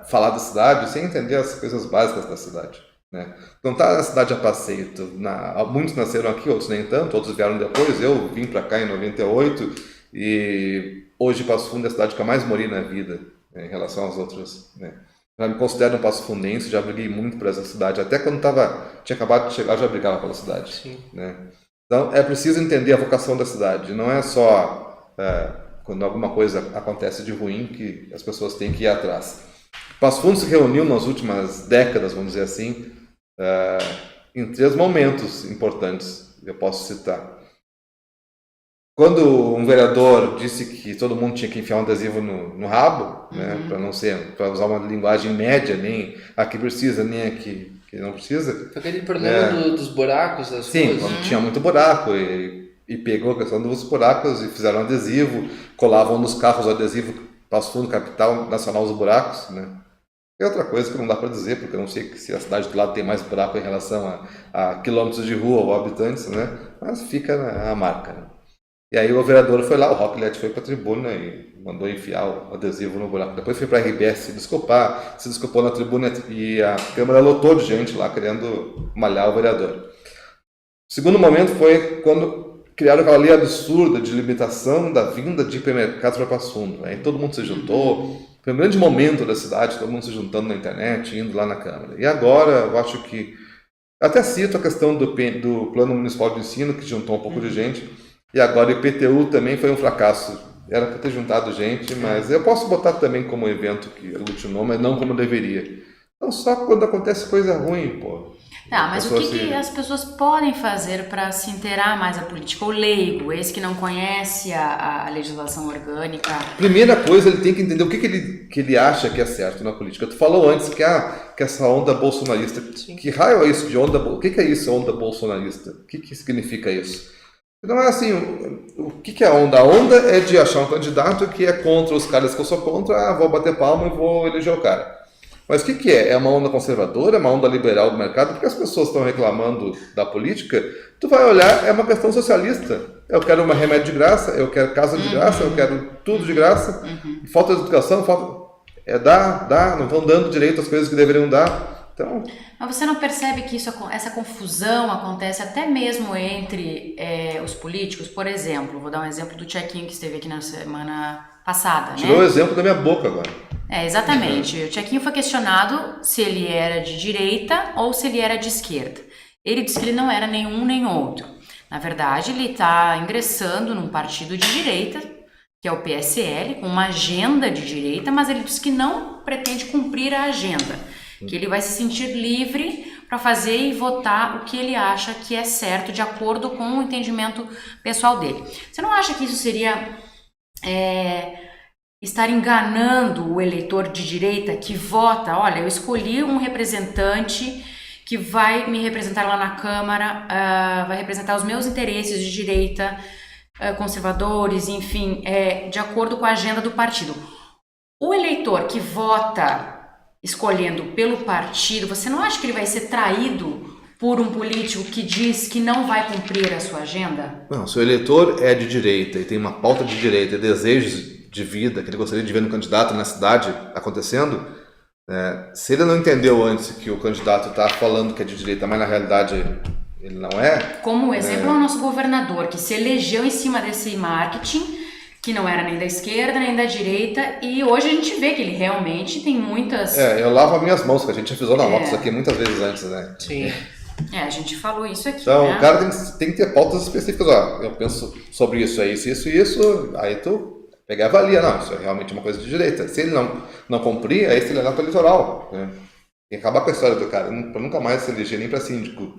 falar da cidade sem entender as coisas básicas da cidade. Né? Não está a cidade a passeio. Muitos nasceram aqui, outros nem tanto, outros vieram depois. Eu vim para cá em 98 e hoje Passo Fundo é a cidade que eu mais morri na vida, né, em relação às outras. Né? Já me considero um passo fundense, já briguei muito por essa cidade. Até quando tinha acabado de chegar, eu já brigava pela cidade. Sim. Né? Então, é preciso entender a vocação da cidade. Não é só quando alguma coisa acontece de ruim que as pessoas têm que ir atrás. Passo Fundo se reuniu nas últimas décadas, vamos dizer assim, em 3 momentos importantes, eu posso citar. Quando um vereador disse que todo mundo tinha que enfiar um adesivo no rabo, né, para usar uma linguagem média, nem aqui precisa, nem aqui que não precisa. Foi aquele problema dos buracos das ruas. Sim, quando tinha muito buraco e pegou a questão dos buracos e fizeram um adesivo, colavam nos carros o adesivo Passo Fundo, capital nacional dos buracos, né? É outra coisa que não dá para dizer, porque eu não sei se a cidade do lado tem mais buraco em relação a quilômetros de rua ou habitantes, né? Mas fica a marca. Né? E aí o vereador foi lá, o Rocklet foi para a tribuna e mandou enfiar o adesivo no buraco. Depois foi para a RBS se desculpou na tribuna e a Câmara lotou de gente lá querendo malhar o vereador. segundo momento foi quando criaram aquela lei absurda de limitação da vinda de hipermercados para Passo Fundo. Aí todo mundo se juntou, foi um grande momento da cidade, todo mundo se juntando na internet, indo lá na Câmara. E agora, eu acho que, até cito a questão do Plano Municipal de Ensino, que juntou um pouco de gente, e agora o IPTU também foi um fracasso. Era para ter juntado gente, mas eu posso botar também como evento que aglutinou, mas não como deveria. Então só quando acontece coisa ruim, pô. Tá, mas o que as pessoas podem fazer para se inteirar mais a política? O leigo, esse que não conhece a legislação orgânica. Primeira coisa, ele tem que entender o que ele acha que é certo na política. Tu falou antes que essa onda bolsonarista, Sim. que raio é isso de onda? O que é isso, onda bolsonarista? O que significa isso? Não é assim, o que é a onda? A onda é de achar um candidato que é contra os caras que eu sou contra, vou bater palma e vou eleger o cara. Mas o que é? É uma onda conservadora? É uma onda liberal do mercado? Porque as pessoas estão reclamando da política, tu vai olhar, é uma questão socialista. Eu quero um remédio de graça, eu quero casa de graça, eu quero tudo de graça. Falta de educação, não estão dando direito às coisas que deveriam dar. Então, mas você não percebe que essa confusão acontece até mesmo entre os políticos? Por exemplo, vou dar um exemplo do Tchequinho que esteve aqui na semana passada. Tirou né? o exemplo da minha boca agora. Exatamente. O Tchequinho foi questionado se ele era de direita ou se ele era de esquerda. Ele disse que ele não era nenhum nem outro. Na verdade, ele está ingressando num partido de direita, que é o PSL, com uma agenda de direita, mas ele disse que não pretende cumprir a agenda, que ele vai se sentir livre para fazer e votar o que ele acha que é certo, de acordo com o entendimento pessoal dele. Você não acha que isso seria estar enganando o eleitor de direita que vota? Olha, eu escolhi um representante que vai me representar lá na Câmara, vai representar os meus interesses de direita, conservadores, enfim, de acordo com a agenda do partido. O eleitor que vota escolhendo pelo partido, você não acha que ele vai ser traído por um político que diz que não vai cumprir a sua agenda? Não, se o eleitor é de direita e tem uma pauta de direita e desejos de vida que ele gostaria de ver no candidato na cidade acontecendo, se ele não entendeu antes que o candidato está falando que é de direita, mas na realidade ele não é... Como exemplo é o nosso governador, que se elegeu em cima desse marketing, que não era nem da esquerda, nem da direita, e hoje a gente vê que ele realmente tem muitas... eu lavo as minhas mãos, que a gente já frisou na Lopes aqui muitas vezes antes, né? Sim. A gente falou isso aqui, Então, né? o cara tem que ter pautas específicas, eu penso sobre isso, isso, aí tu pega e avalia, não, isso é realmente uma coisa de direita. Se ele não cumprir, aí se ele é para eleitoral, né? E acabar com a história do cara, para nunca mais se eleger nem para síndico.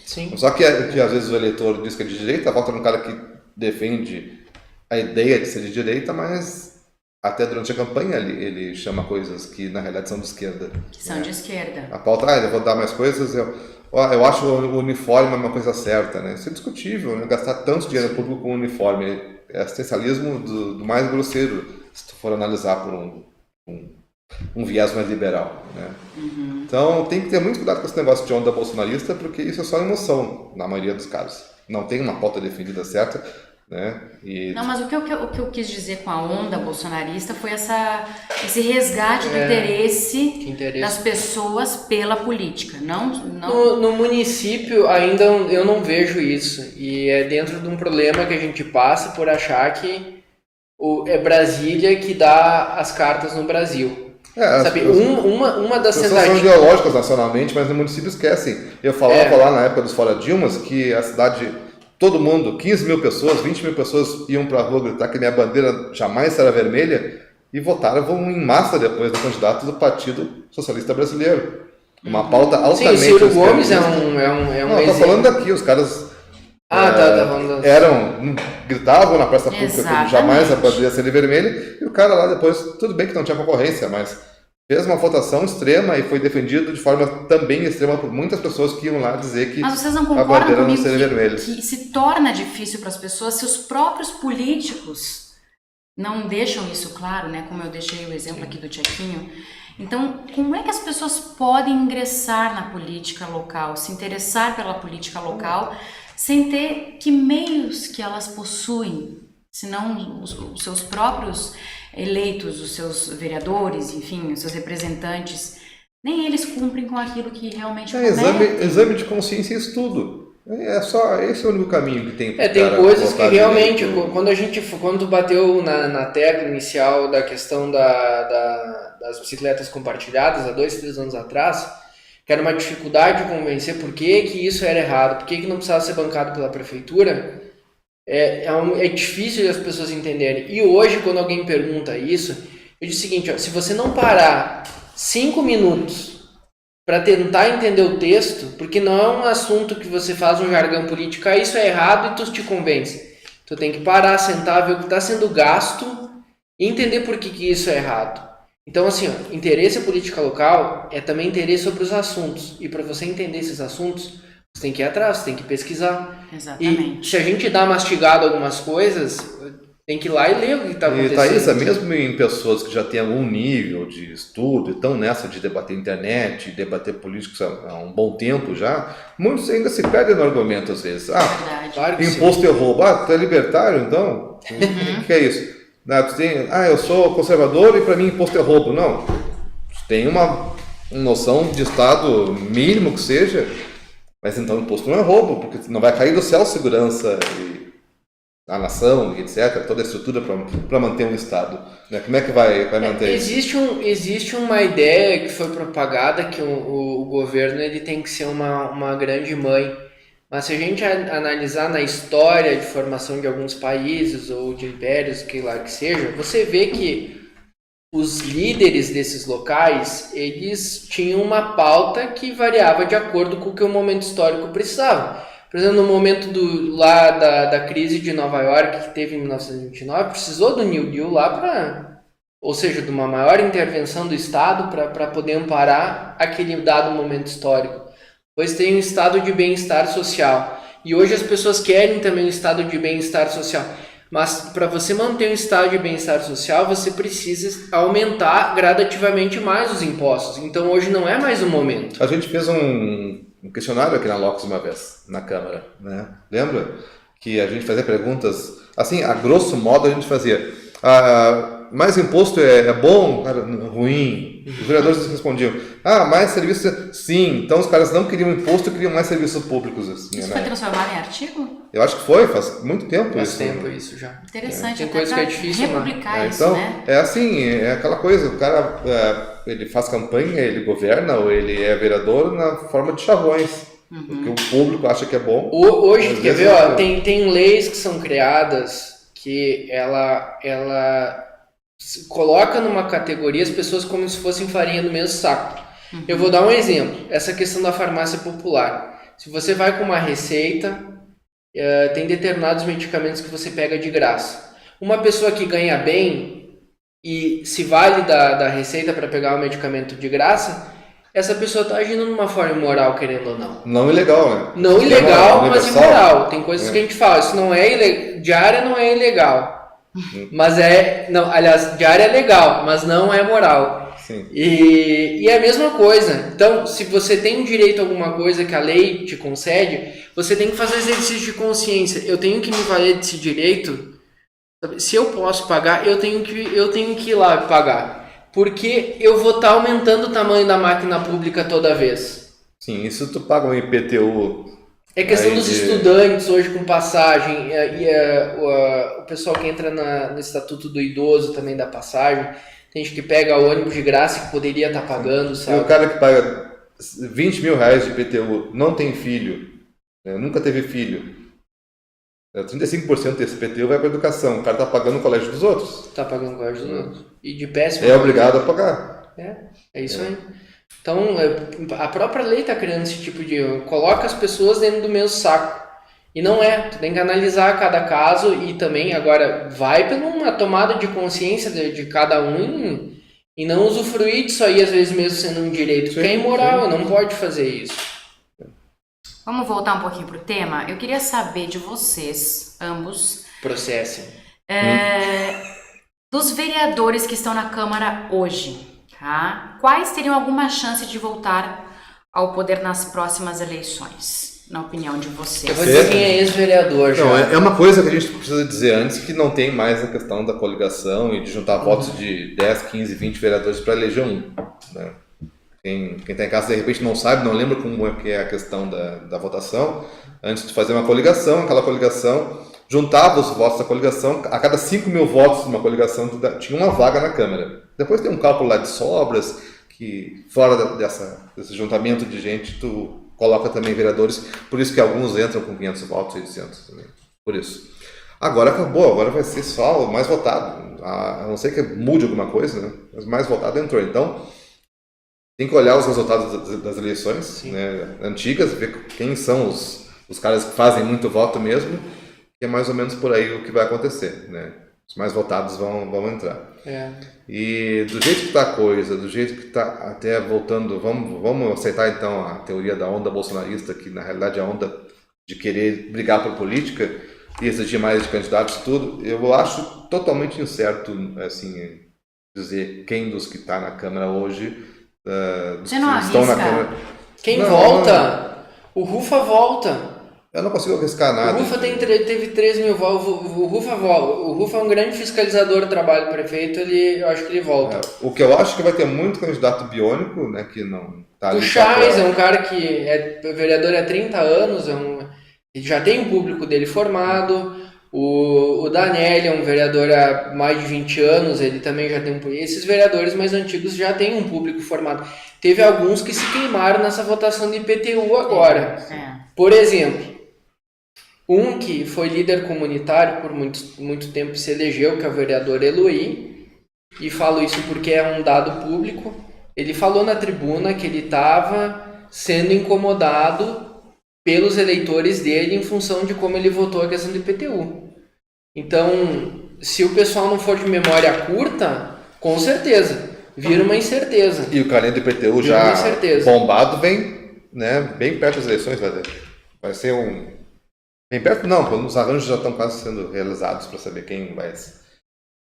Sim. Só que às vezes o eleitor diz que é de direita, vota no cara que defende a ideia de ser de direita, mas até durante a campanha ele chama coisas que na realidade são de esquerda. Que são de esquerda. A pauta, eu vou dar mais coisas, eu acho o uniforme uma coisa certa, né? Isso é discutível, né? Gastar tanto dinheiro público com uniforme é assistencialismo do mais grosseiro, se tu for analisar por um viés mais liberal, né? Então tem que ter muito cuidado com esse negócio de onda bolsonarista, porque isso é só emoção, na maioria dos casos. Não tem uma pauta definida certa, né? Não, mas o que eu quis dizer com a onda bolsonarista foi esse resgate do interesse das pessoas pela política. Não... No município ainda eu não vejo isso, e é dentro de um problema que a gente passa por achar que é Brasília que dá as cartas no Brasil. Sabe, uma das tentativas são ideológicas nacionalmente, mas no município esquecem. Eu falava lá na época dos Fora Dilmas que a cidade, todo mundo, 15 mil pessoas, 20 mil pessoas iam para a rua gritar que minha bandeira jamais será vermelha e votaram em massa depois do candidato do Partido Socialista Brasileiro. Uma pauta altamente... Sim, o Ciro Gomes é um Não, eu tô falando daqui, os caras... gritavam na praça pública que jamais a bandeira seria vermelha, e o cara lá depois, tudo bem que não tinha concorrência, mas fez uma votação extrema e foi defendido de forma também extrema por muitas pessoas que iam lá dizer que mas vocês não a bandeira não comigo seria vermelha. Que se torna difícil para as pessoas se os próprios políticos não deixam isso claro, né? Como eu deixei o exemplo aqui do Tchequinho. Então, como é que as pessoas podem ingressar na política local, se interessar pela política local, sem ter que meios que elas possuem, senão os seus próprios eleitos, os seus vereadores, enfim, os seus representantes, nem eles cumprem com aquilo que realmente prometem. Exame de consciência e estudo. Esse é o único caminho que tem. Tem coisas que realmente, quando bateu na tecla inicial da questão das bicicletas compartilhadas, há 2, 3 anos atrás, que era uma dificuldade de convencer por que isso era errado, por que não precisava ser bancado pela prefeitura, é difícil as pessoas entenderem. E hoje, quando alguém pergunta isso, eu digo o seguinte, ó, se você não parar 5 minutos para tentar entender o texto, porque não é um assunto que você faz um jargão político, isso é errado e tu te convence. Tu tem que parar, sentar, ver o que está sendo gasto e entender por que isso é errado. Então, assim, ó, interesse em política local é também interesse sobre os assuntos. E para você entender esses assuntos, você tem que ir atrás, você tem que pesquisar. Exatamente. E se a gente dá mastigado algumas coisas, tem que ir lá e ler o que está acontecendo. E Thaisa, mesmo em pessoas que já têm algum nível de estudo e estão nessa de debater internet, debater política há um bom tempo já, muitos ainda se perdem no argumento às vezes. Claro que imposto é roubo. Tu é libertário, então? O que é isso? Eu sou conservador e para mim imposto é roubo. Não. Tem uma noção de Estado mínimo que seja, mas então imposto não é roubo, porque não vai cair do céu segurança e a nação, etc., toda a estrutura para manter um Estado. Né? Como é que vai manter isso? Existe uma ideia que foi propagada que o governo ele tem que ser uma grande mãe. Mas se a gente analisar na história de formação de alguns países ou de impérios, que lá que seja, você vê que os líderes desses locais, eles tinham uma pauta que variava de acordo com o que o momento histórico precisava. Por exemplo, no momento da crise de Nova York, que teve em 1929, precisou do New Deal lá ou seja, de uma maior intervenção do Estado para poder amparar aquele dado momento histórico. Pois tem um estado de bem-estar social. E hoje as pessoas querem também um estado de bem-estar social. Mas para você manter um estado de bem-estar social, você precisa aumentar gradativamente mais os impostos. Então hoje não é mais o momento. A gente fez um questionário aqui na Locus uma vez, na Câmara, né? Lembra? Que a gente fazia perguntas, assim, a grosso modo a gente fazia, mais imposto é bom, ruim? Os vereadores respondiam, mais serviço, sim. Então os caras não queriam imposto, queriam mais serviços públicos. Assim, isso foi transformado em artigo? Eu acho que foi, faz muito tempo faz isso. Faz tempo isso já. Interessante, tem coisa que é difícil republicar isso, então, né? É assim, é aquela coisa, o cara ele faz campanha, ele governa ou ele é vereador na forma de chavões. O que o público acha que é bom. Hoje, quer ver, tem leis que são criadas que ela coloca numa categoria as pessoas como se fossem farinha do mesmo saco. Eu vou dar um exemplo. Essa questão da farmácia popular. Se você vai com uma receita, tem determinados medicamentos que você pega de graça. Uma pessoa que ganha bem e se vale da receita para pegar o medicamento de graça, essa pessoa está agindo de uma forma imoral, querendo ou não. Não ilegal, né? Não ilegal, mas imoral. Tem coisas que a gente fala, isso não é ilegal. Diária não é ilegal. Mas aliás, diária é legal, mas não é moral. Sim. E é a mesma coisa. Então, se você tem direito a alguma coisa que a lei te concede, você tem que fazer exercício de consciência. Eu tenho que me valer desse direito. Se eu posso pagar, eu tenho que ir lá pagar. Porque eu vou estar aumentando o tamanho da máquina pública toda vez. Sim, isso tu paga um IPTU. É questão dos estudantes hoje com passagem, o pessoal que entra no Estatuto do Idoso também dá passagem, tem gente que pega o ônibus de graça que poderia estar pagando, sabe? E o cara que paga 20 mil reais de IPTU não tem filho, nunca teve filho, 35% desse IPTU vai para a educação, o cara está pagando o colégio dos outros. Está pagando o colégio dos outros. E de péssimo. É obrigado a pagar. É isso aí. Então, a própria lei está criando esse tipo de... Coloca as pessoas dentro do mesmo saco. E não é. Tu tem que analisar cada caso e também, agora, vai por uma tomada de consciência de cada um e não usufruir disso aí, às vezes mesmo sendo um direito. Porque é imoral, não pode fazer isso. Vamos voltar um pouquinho pro tema? Eu queria saber de vocês, ambos... Processem. Dos vereadores que estão na Câmara hoje... Tá? Quais teriam alguma chance de voltar ao poder nas próximas eleições, na opinião de vocês? Eu vou dizer quem é ex-vereador já. Não, é uma coisa que a gente precisa dizer antes, que não tem mais a questão da coligação e de juntar votos de 10, 15, 20 vereadores para eleger um. Né? Quem está em casa de repente não sabe, não lembra como é que é a questão da votação. Antes de fazer uma coligação, aquela coligação juntava os votos da coligação, a cada 5.000 votos de uma coligação tinha uma vaga na Câmara. Depois tem um cálculo lá de sobras, que fora desse juntamento de gente, tu coloca também vereadores, por isso que alguns entram com 500 votos, 800 também, por isso. Agora acabou, agora vai ser só o mais votado, a não ser que mude alguma coisa, né? Mas o mais votado entrou, então tem que olhar os resultados das eleições, né, antigas, ver quem são os caras que fazem muito voto mesmo, que é mais ou menos por aí o que vai acontecer, né? Os mais votados vão entrar. E do jeito que está a coisa, do jeito que está até voltando, vamos aceitar então a teoria da onda bolsonarista, que na realidade é a onda de querer brigar por política e exigir mais de candidatos e tudo, eu acho totalmente incerto, assim, dizer quem dos que está na Câmara hoje Você não estão na arrisca? Câmara. Quem Não, volta? O Rufa volta. Eu não consigo arriscar nada. O Rufa teve 3.000 votos. O Rufa volta. O Rufa é um grande fiscalizador do trabalho do prefeito. Eu acho que ele volta. O que eu acho que vai ter muito candidato biônico, né, que não está ali. O Chais é um cara que é vereador há 30 anos, ele já tem um público dele formado. O Danelli é um vereador há mais de 20 anos, ele também já tem um público. Esses vereadores mais antigos já têm um público formado. Teve alguns que se queimaram nessa votação de IPTU agora. Por exemplo, um que foi líder comunitário por muito tempo se elegeu, que é o vereador Eloy, e falo isso porque é um dado público. Ele falou na tribuna que ele estava sendo incomodado pelos eleitores dele em função de como ele votou a questão do IPTU. Então, se o pessoal não for de memória curta, com certeza, vira uma incerteza. E o calendário do IPTU já bombado vem, né, bem perto das eleições, vai ser um... Bem perto não, quando os arranjos já estão quase sendo realizados para saber quem vai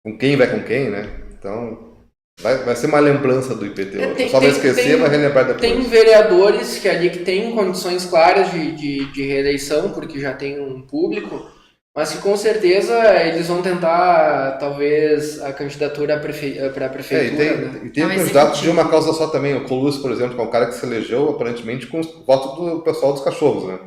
com quem, né? Então, vai ser uma lembrança do IPTU. O pessoal vai esquecer, vai relembrar depois. Tem vereadores que têm condições claras de reeleição, porque já tem um público, mas que com certeza eles vão tentar, talvez, a candidatura para a prefeitura. E tem um candidato de uma causa só também, o Colucci, por exemplo, que é um cara que se elegeu aparentemente com o voto do pessoal dos cachorros, né?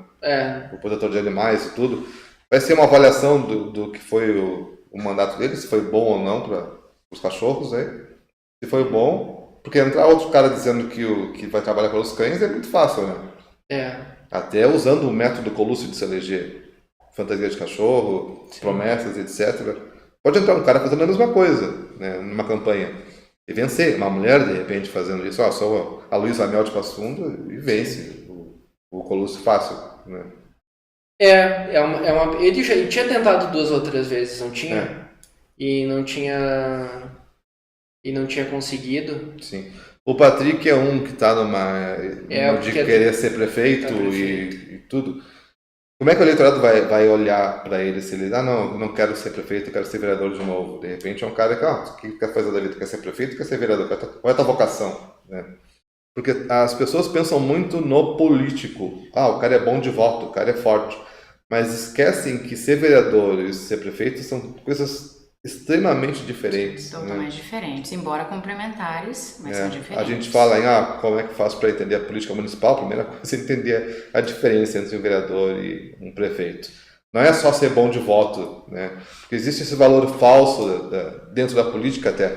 O protetor de animais e tudo. Vai ser uma avaliação do que foi o mandato dele, se foi bom ou não para os cachorros, né? Se foi bom, porque entrar outro cara dizendo que vai trabalhar pelos cães é muito fácil, né? Até usando o método Colucci de se eleger. Fantasia de cachorro, promessas, etc. Pode entrar um cara fazendo a mesma coisa, né, numa campanha e vencer. Uma mulher, de repente, fazendo isso. Sou a Luísa Mel de Passo Fundo e vence o Colucci fácil. Né? Ele tinha tentado 2 ou 3 vezes, não tinha? E não tinha conseguido. Sim. O Patrick é um que está de querer ser prefeito e tudo. Como é que o eleitorado vai olhar para ele se ele não quero ser prefeito, quero ser vereador de novo? De repente é um cara que quer fazer da vida, quer ser prefeito, quer ser vereador, qual é a tua vocação? Né? Porque as pessoas pensam muito no político. O cara é bom de voto, o cara é forte. Mas esquecem que ser vereador e ser prefeito são coisas extremamente diferentes. Totalmente diferentes, embora complementares, mas são diferentes. A gente fala em como é que faz para entender a política municipal. A primeira coisa é entender a diferença entre um vereador e um prefeito. Não é só ser bom de voto, né? Porque existe esse valor falso dentro da política até.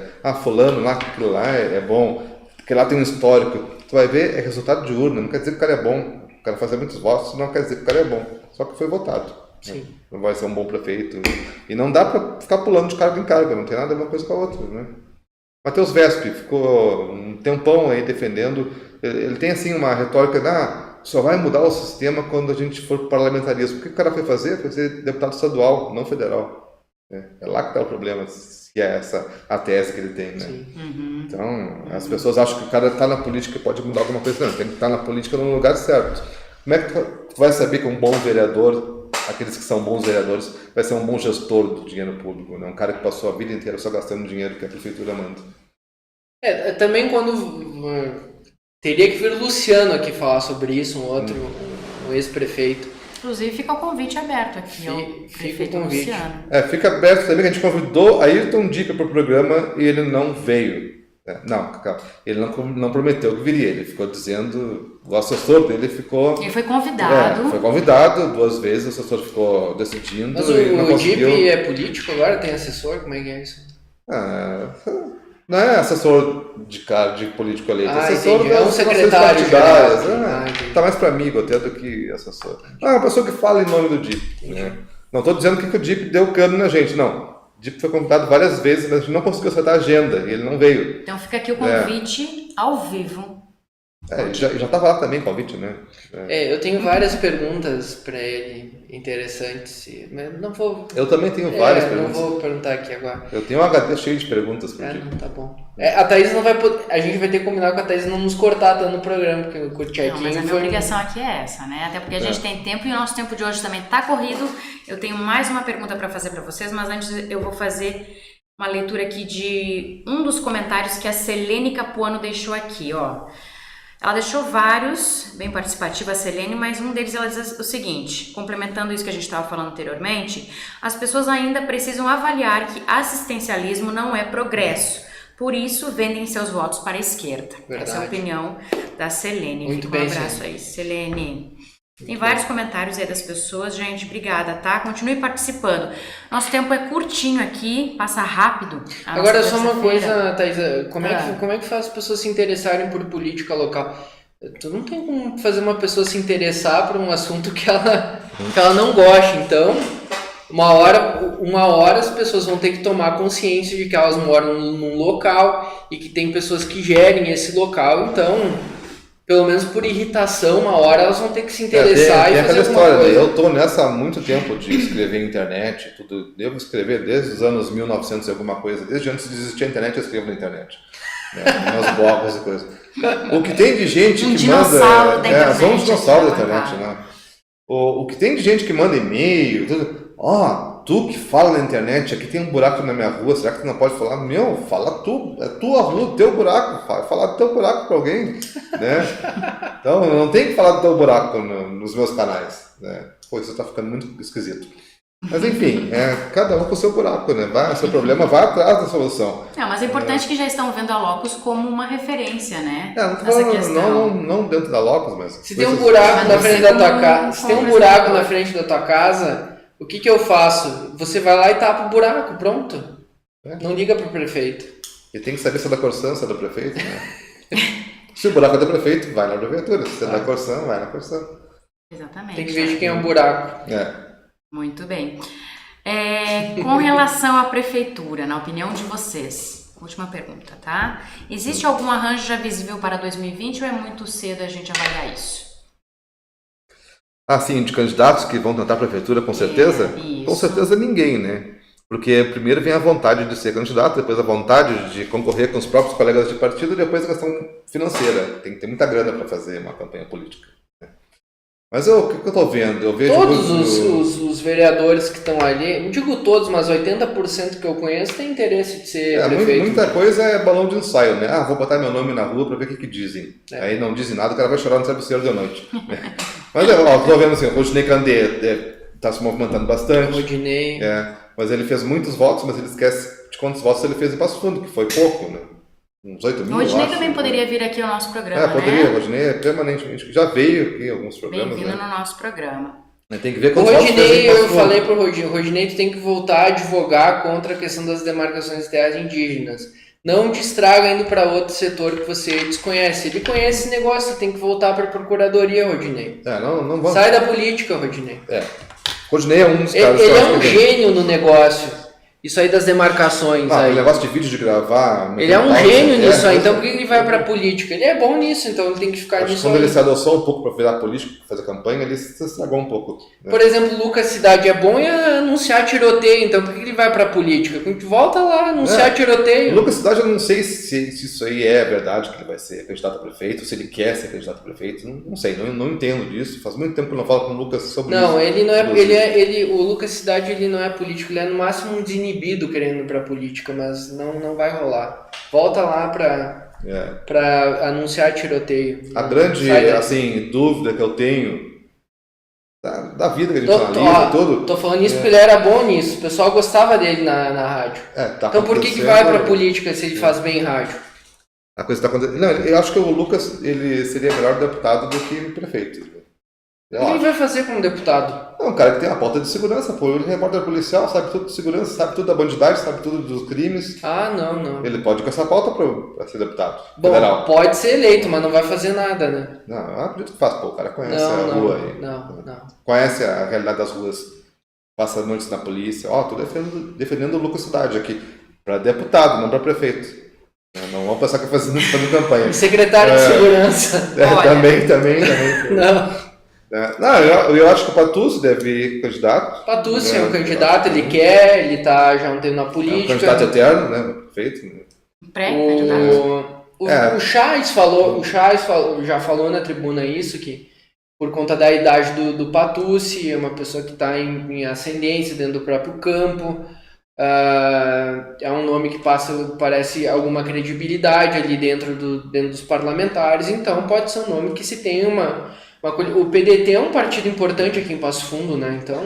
Fulano lá, aquilo lá é bom, porque lá tem um histórico. Tu vai ver, é resultado de urna, não quer dizer que o cara é bom. O cara faz muitos votos, não quer dizer que o cara é bom. Só que foi votado. Sim. Não vai ser um bom prefeito. E não dá para ficar pulando de cargo em cargo, não tem nada a ver uma coisa com a outra, né? Matheus Vesp ficou um tempão aí defendendo, ele tem assim uma retórica, só vai mudar o sistema quando a gente for parlamentarismo. O que o cara foi fazer? Foi ser deputado estadual, não federal. É lá que está o problema, se é essa a tese que ele tem, né? Então, as pessoas acham que o cara está na política e pode mudar alguma coisa. Não, tem que estar na política no lugar certo. Como é que tu vai saber que um bom vereador, aqueles que são bons vereadores, vai ser um bom gestor do dinheiro público, né? Um cara que passou a vida inteira só gastando dinheiro que a prefeitura manda. Também quando... teria que vir o Luciano aqui falar sobre isso, um ex-prefeito. Inclusive fica o convite aberto aqui ao prefeito Luciano. Fica aberto também, que a gente convidou Ayrton Dica para o programa e ele não veio. Não, calma. Ele não prometeu que viria, ele ficou dizendo, o assessor dele ficou... Ele foi convidado. Foi convidado 2 vezes, o assessor ficou decidindo. Mas e não o conseguiu. DIP é político agora? Tem assessor? Como é que é isso? Não é assessor de político eleito, assessor entendi. É um das secretário partidárias. geral. Tá mais para amigo até do que assessor. É uma pessoa que fala em nome do DIP. Né? Não estou dizendo que o DIP deu cano na gente, não. O DIP foi convidado várias vezes, mas a gente não conseguiu acertar a agenda e ele não veio. Então fica aqui o convite ao vivo. Já estava lá também o convite, né? Eu tenho várias perguntas para ele interessantes, mas não vou... Eu também tenho várias perguntas. Não vou perguntar aqui agora. Eu tenho um HD cheio de perguntas para o DIP. Não, tá bom. A Thaís não vai poder... A gente vai ter que combinar com a Thaís não nos cortar tanto no programa, porque o check-in Não, mas a minha obrigação aqui é essa, né? Até porque a gente tem tempo e o nosso tempo de hoje também tá corrido. Eu tenho mais uma pergunta para fazer para vocês, mas antes eu vou fazer uma leitura aqui de um dos comentários que a Selene Capuano deixou aqui, ó. Ela deixou vários, bem participativa a Selene, mas um deles ela diz o seguinte, complementando isso que a gente estava falando anteriormente, as pessoas ainda precisam avaliar que assistencialismo não é progresso, por isso vendem seus votos para a esquerda. Verdade. Essa é a opinião da Selene. Muito Fica bem, um abraço Selene. aí, Selene. Tem vários comentários aí das pessoas, gente, obrigada, tá? Continue participando. Nosso tempo é curtinho aqui, passa rápido. Agora, só uma coisa, Thaís, como é que faz as pessoas se interessarem por política local? Tu não tem como fazer uma pessoa se interessar por um assunto que ela não gosta, então uma hora as pessoas vão ter que tomar consciência de que elas moram num local e que tem pessoas que gerem esse local, então... Pelo menos por irritação, uma hora elas vão ter que se interessar tem e fazer aquela história, alguma coisa. Eu tô nessa há muito tempo de escrever internet, tudo. Devo escrever desde os anos 1900 e alguma coisa. Desde antes de existir a internet, eu escrevo na internet. Né? Meus blogs e coisas. O que tem de gente que manda... São uns dinossauros da internet, né? O que tem de gente que manda e-mail, tudo... Tu que fala na internet, aqui tem um buraco na minha rua, será que tu não pode falar? Meu, fala tu, é tua rua, teu buraco, fala do teu buraco para alguém, né? Então, eu não tenho que falar do teu buraco nos meus canais, né? Pô, isso tá ficando muito esquisito. Mas enfim, cada um com o seu buraco, né? Seu problema vai atrás da solução. Não, mas é importante que já estão vendo a Locus como uma referência, né? Não tô falando, não dentro da Locus, mas... Se tem um buraco na frente da tua casa, se tem um buraco na frente da tua casa... O que eu faço? Você vai lá e tapa o buraco, pronto. Não liga pro prefeito. E tem que saber se é da Corsã, se é do prefeito, né? Se o buraco é do prefeito, vai na prefeitura. Se é da Corsã, vai na Corsã. Exatamente. Tem que ver de quem é o buraco. Muito bem. Com relação à prefeitura, na opinião de vocês, última pergunta, tá? Existe algum arranjo já visível para 2020 ou é muito cedo a gente avaliar isso? Sim, de candidatos que vão tentar a prefeitura, com certeza? Com certeza ninguém, né? Porque primeiro vem a vontade de ser candidato, depois a vontade de concorrer com os próprios colegas de partido e depois a questão financeira. Tem que ter muita grana para fazer uma campanha política. Mas o que eu estou vendo? Eu vejo todos os vereadores que estão ali, não digo todos, mas 80% que eu conheço tem interesse de ser prefeito. Muita coisa é balão de ensaio, né? Vou botar meu nome na rua para ver o que dizem. Aí não dizem nada, o cara vai chorar no travesseiro de noite. Mas estou vendo assim, o Rodinei Candê está se movimentando bastante. Rodinei. Mas ele fez muitos votos, mas ele esquece de quantos votos ele fez em Passo Fundo, que foi pouco, né? Uns 8 mil, o Rodinei também poderia vir aqui ao nosso programa, poderia, né? O Rodinei permanentemente, já veio aqui em alguns programas. Bem-vindo no nosso programa. Tem que ver o quantos votos Rodinei, eu falei pro Rodinei, o Rodinei tu tem que voltar a advogar contra a questão das demarcações de terras indígenas. Não distraga indo para outro setor que você desconhece. Ele conhece esse negócio, tem que voltar para a procuradoria, Rodinei. Não vamos... Sai da política, Rodinei. Rodinei é um dos caras... Ele é um gênio no negócio. Isso aí das demarcações. O negócio de vídeo de gravar... Ele é um gênio nisso aí, então por que ele vai pra política? Ele é bom nisso, então ele tem que ficar nisso quando aí. ele se adoçou um pouco pra virar político, pra fazer campanha, ele se estragou um pouco. Né? Por exemplo, o Lucas Cidade é bom em anunciar tiroteio, então por que ele vai pra política? Volta lá, anunciar tiroteio. O Lucas Cidade, eu não sei se isso aí é verdade, que ele vai ser candidato a prefeito, se ele quer ser candidato a prefeito, não sei, não entendo disso. Faz muito tempo que eu não falo com o Lucas sobre isso. Não, ele não é, o Lucas Cidade ele não é político, ele é no máximo um desinibido querendo pra política, mas não vai rolar. Volta lá pra anunciar tiroteio. A grande dúvida que eu tenho da vida que a gente analisa e tudo... Tô falando isso porque ele era bom nisso, o pessoal gostava dele na rádio. Então por que vai pra política se ele faz bem em rádio? A coisa está acontecendo. Não, eu acho que o Lucas ele seria melhor deputado do que prefeito. O que ele vai fazer como deputado? É um cara que tem uma pauta de segurança, pô. Ele é repórter policial, sabe tudo de segurança, sabe tudo da bandidagem, sabe tudo dos crimes. Não. Ele pode ir com essa pauta para ser deputado Bom, federal. pode ser eleito, mas não vai fazer nada, né? Não, eu acredito que faz, pô. O cara conhece a rua aí. Não. Conhece a realidade das ruas. Passa noites na polícia. Tô defendendo o Lucas Cidade aqui. Para deputado, não para prefeito. Não vamos pensar que fazendo campanha. Secretário de Segurança. Também. Não. Eu acho que o Patucci deve ir candidato. Patucci é um candidato, ele quer, ele tá já há um tempo na política. É um candidato eterno, né? Prefeito. Pré-candidato. O Chais já falou na tribuna isso, que por conta da idade do Patucci, é uma pessoa que está em ascendência dentro do próprio campo. É um nome que parece alguma credibilidade ali dentro dos parlamentares, então pode ser um nome que se tem o PDT é um partido importante aqui em Passo Fundo, né? Então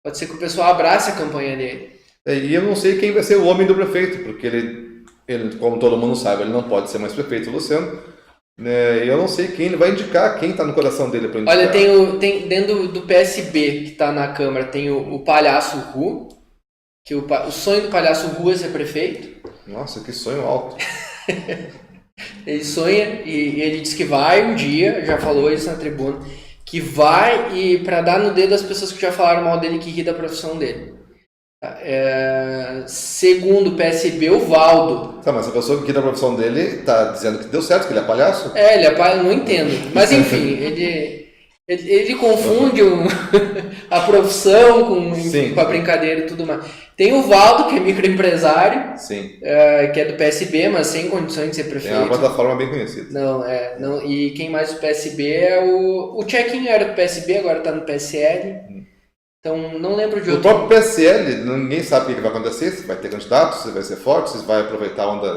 pode ser que o pessoal abrace a campanha dele. E eu não sei quem vai ser o homem do prefeito, porque ele, como todo mundo sabe, ele não pode ser mais prefeito, Luciano. Eu não sei quem ele vai indicar, quem está no coração dele para indicar. Olha, tem dentro do PSB que está na Câmara, tem o Palhaço Ru, que o sonho do Palhaço Ru é ser prefeito. Nossa, que sonho alto. Ele sonha e ele diz que vai um dia, já falou isso na tribuna, que vai e para dar no dedo as pessoas que já falaram mal dele, que ri da profissão dele. Segundo o PSB, o Valdo. Mas a pessoa que ri da profissão dele está dizendo que deu certo, que ele é palhaço? Ele é palhaço, não entendo. Mas enfim, ele confunde a profissão com a brincadeira e tudo mais. Tem o Valdo, que é microempresário, que é do PSB, mas sem condições de ser prefeito. É uma plataforma bem conhecida. Não. E quem mais do PSB é o Tchequinho, era do PSB, agora está no PSL. Então, não lembro de outro. O próprio PSL, ninguém sabe o que vai acontecer, se vai ter candidato, se vai ser forte, se vai aproveitar a onda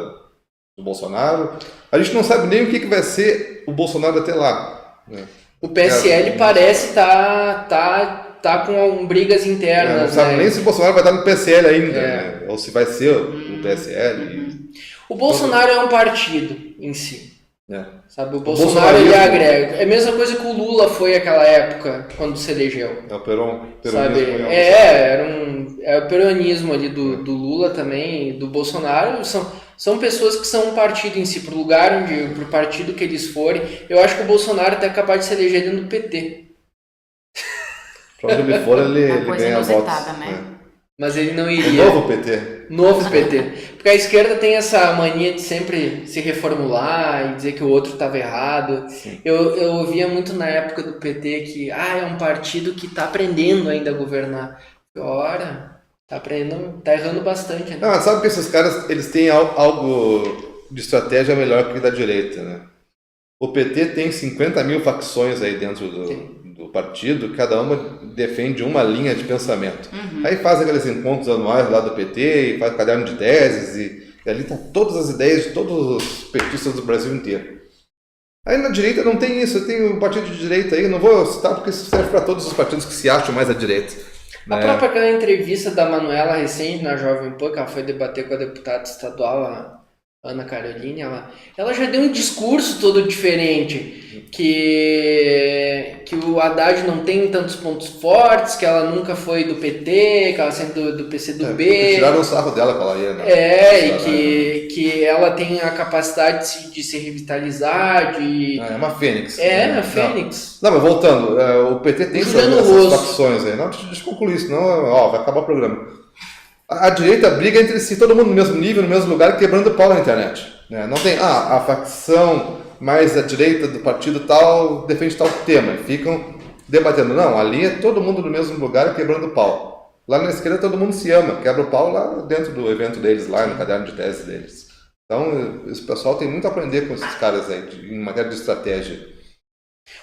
do Bolsonaro. A gente não sabe nem o que vai ser o Bolsonaro até lá. Né? O PSL parece tá com brigas internas. Não sabe nem se o Bolsonaro vai estar no PSL ainda, né? Ou se vai ser o PSL. O Bolsonaro é um partido em si. Sabe, o Bolsonaro bolsonarismo, ele agrega. É a mesma coisa que o Lula foi naquela época, quando se elegeu. É o peronismo. O peronismo ali do Lula também, do Bolsonaro, são pessoas que são um partido em si, pro partido que eles forem. Eu acho que o Bolsonaro até é capaz de se eleger dentro do PT. Pra onde ele for, ele ganha votos. Né? Mas ele não iria. Novo PT. Porque a esquerda tem essa mania de sempre se reformular e dizer que o outro estava errado. Eu ouvia muito na época do PT que é um partido que está aprendendo ainda a governar. Ora, tá aprendendo, tá errando bastante. Né? Não, sabe que esses caras eles têm algo de estratégia melhor que da direita, né? O PT tem 50 mil facções aí dentro do partido, cada uma defende uma linha de pensamento. Aí faz aqueles encontros anuais lá do PT, e faz caderno de teses, e ali tá todas as ideias de todos os petistas do Brasil inteiro. Aí na direita não tem isso, tem um partido de direita aí, não vou citar porque isso serve para todos os partidos que se acham mais à direita. A própria aquela entrevista da Manuela recente na Jovem Pan, que ela foi debater com a deputada estadual, a Ana Caroline, ela já deu um discurso todo diferente, que o Haddad não tem tantos pontos fortes, que ela nunca foi do PT, que ela sempre do PCdoB. Tiraram o sarro dela pra ela ir, né? Que ela tem a capacidade de se revitalizar, é uma fênix. Uma fênix. Não, mas voltando, o PT tem essas facções aí. Não, deixa eu concluir, senão vai acabar o programa. A direita briga entre si, todo mundo no mesmo nível, no mesmo lugar, quebrando pau na internet. Né? Não tem, a facção mais a direita do partido tal defende tal tema. Ficam debatendo. Não, ali é todo mundo no mesmo lugar, quebrando pau. Lá na esquerda todo mundo se ama, quebra o pau lá dentro do evento deles, lá no caderno de tese deles. Então, esse pessoal tem muito a aprender com esses caras aí, em matéria de estratégia.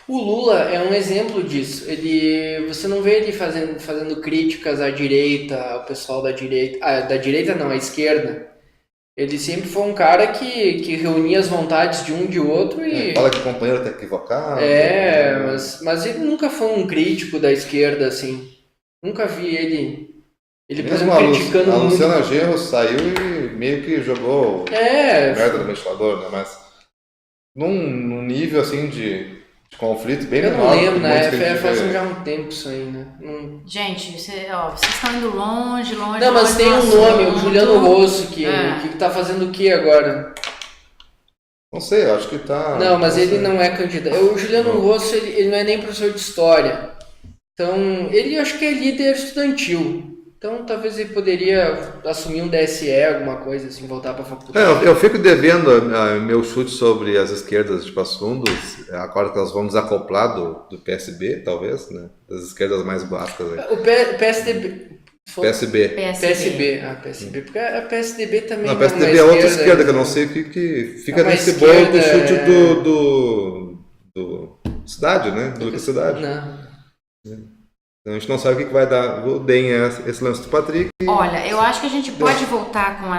O Lula é um exemplo disso. Você não vê ele fazendo críticas à direita, ao pessoal da direita. Da direita não, à esquerda. Ele sempre foi um cara que reunia as vontades de um e de outro e... fala que o companheiro está equivocado. Mas ele nunca foi um crítico da esquerda, assim. Nunca vi ele Ele, por Mesmo exemplo, criticando a muito. Luciana Genro saiu e meio que jogou merda no ventilador, né? Mas num nível assim de conflito bem Eu menor. não lembro, que né? muitos que a gente Faz vê. já um tempo isso aí, né? Gente, vocês estão indo longe. Não, mas longe tem do um nome, o assunto. Juliano Rosso, que É. tá fazendo o que agora? Não sei, eu acho que tá. Não, mas ele sei. não é candidato. O Juliano Não. Rosso, ele não é nem professor de história. Então, ele acho que é líder estudantil. Então, talvez ele poderia assumir um DSE, alguma coisa assim, voltar para a faculdade. Eu fico devendo meu chute sobre as esquerdas de Passo Fundo, agora que elas vão desacoplar do PSB, talvez, né? Das esquerdas mais básicas aí. O PSDB... PSB. PSB. PSB. Porque a PSDB também Não, não PSDB é outra esquerda, que eu não sei o que fica uma nesse bolo do esquerda, chute do cidade, né? Do cidade. Não. Então a gente não sabe o que vai dar o DEM esse lance do Patrick. Olha, eu acho que a gente pode voltar com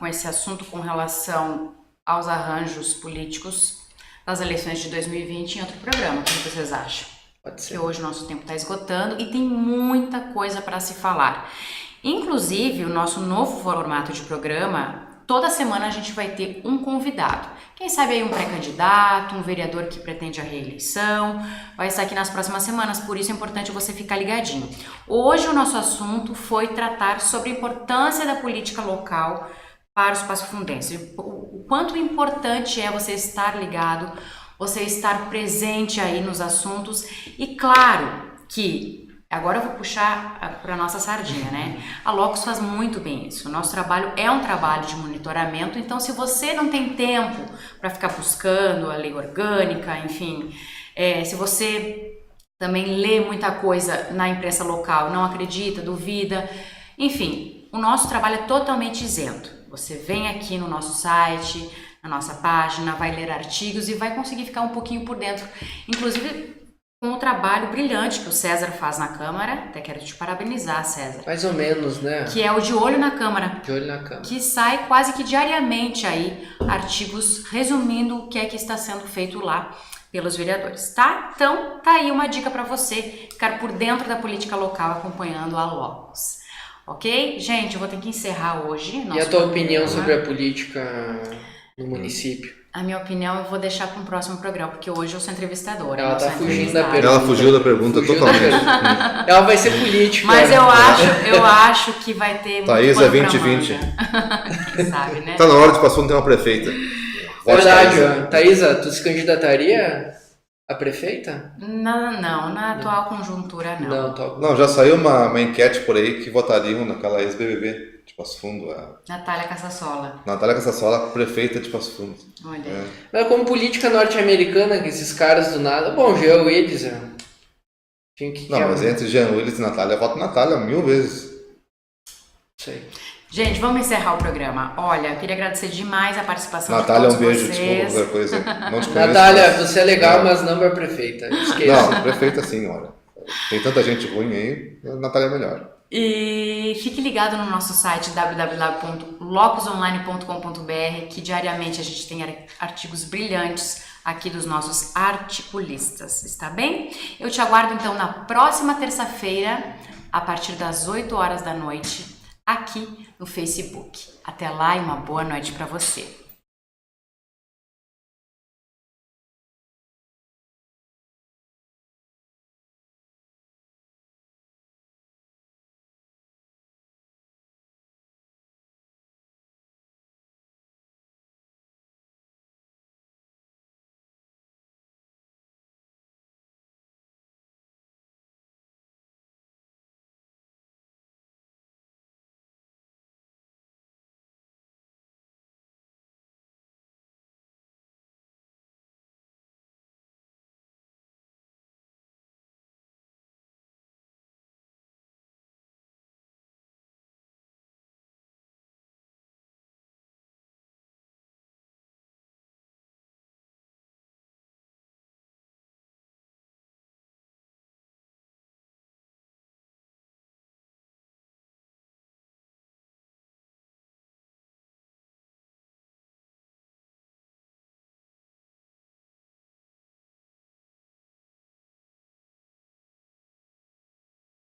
esse assunto com relação aos arranjos políticos das eleições de 2020 em outro programa. O que vocês acham? Pode ser. Porque hoje o nosso tempo está esgotando e tem muita coisa para se falar. Inclusive, o nosso novo formato de programa, toda semana a gente vai ter um convidado. Quem sabe aí um pré-candidato, um vereador que pretende a reeleição, vai estar aqui nas próximas semanas, por isso é importante você ficar ligadinho. Hoje o nosso assunto foi tratar sobre a importância da política local para os passofundenses. O quanto importante é você estar ligado, você estar presente aí nos assuntos e claro que agora eu vou puxar para nossa sardinha, né? A Locus faz muito bem isso. O nosso trabalho é um trabalho de monitoramento, então se você não tem tempo para ficar buscando a lei orgânica, enfim, se você também lê muita coisa na imprensa local, não acredita, duvida, enfim, o nosso trabalho é totalmente isento. Você vem aqui no nosso site, na nossa página, vai ler artigos e vai conseguir ficar um pouquinho por dentro. Inclusive, com o trabalho brilhante que o César faz na Câmara, até quero te parabenizar, César. Mais ou menos, né? Que é o De Olho na Câmara. De Olho na Câmara. Que sai quase que diariamente aí artigos resumindo o que é que está sendo feito lá pelos vereadores, tá? Então, tá aí uma dica para você ficar por dentro da política local acompanhando a Locus. Ok? Gente, eu vou ter que encerrar hoje. E a tua opinião sobre a política no município? A minha opinião eu vou deixar para um próximo programa, porque hoje eu sou entrevistadora. Ela não tá sou fugindo da entrevistada. pergunta. Ela fugiu da pergunta Fugiu da totalmente. pergunta. Ela vai ser política. Mas eu acho que vai ter muito Thaís é pano pra 2020. manga. Quem sabe, né? Tá na hora de Passo Fundo ter uma prefeita. Vote Verdade, Thaísa. ó. Thaísa, tu se candidataria a prefeita? Não, na atual conjuntura não. Não, tô... Não, já saiu uma enquete por aí que votariam naquela ex-BBB de Passo Fundo. A Natália Cassassola. Natália Cassassola, prefeita de Passo Fundo. Olha. É. Mas como política norte-americana, que esses caras do nada... Bom, Jean Willis, tinha que... Não, mas entre Jean Willis e Natália, eu voto Natália 1000 vezes. Sei. Gente, vamos encerrar o programa. Olha, eu queria agradecer demais a participação Natália, de um todos beijo, vocês. desculpa qualquer coisa. Não te conheço. Natália, mas- você é legal, Não. mas não é prefeita. Esqueça. Não, prefeita sim, olha. Tem tanta gente ruim aí, a Natália é melhor. E fique ligado no nosso site www.locusonline.com.br, que diariamente a gente tem artigos brilhantes aqui dos nossos articulistas, está bem? Eu te aguardo então na próxima terça-feira, a partir das 8 horas da noite, aqui no Facebook. Até lá e uma boa noite para você.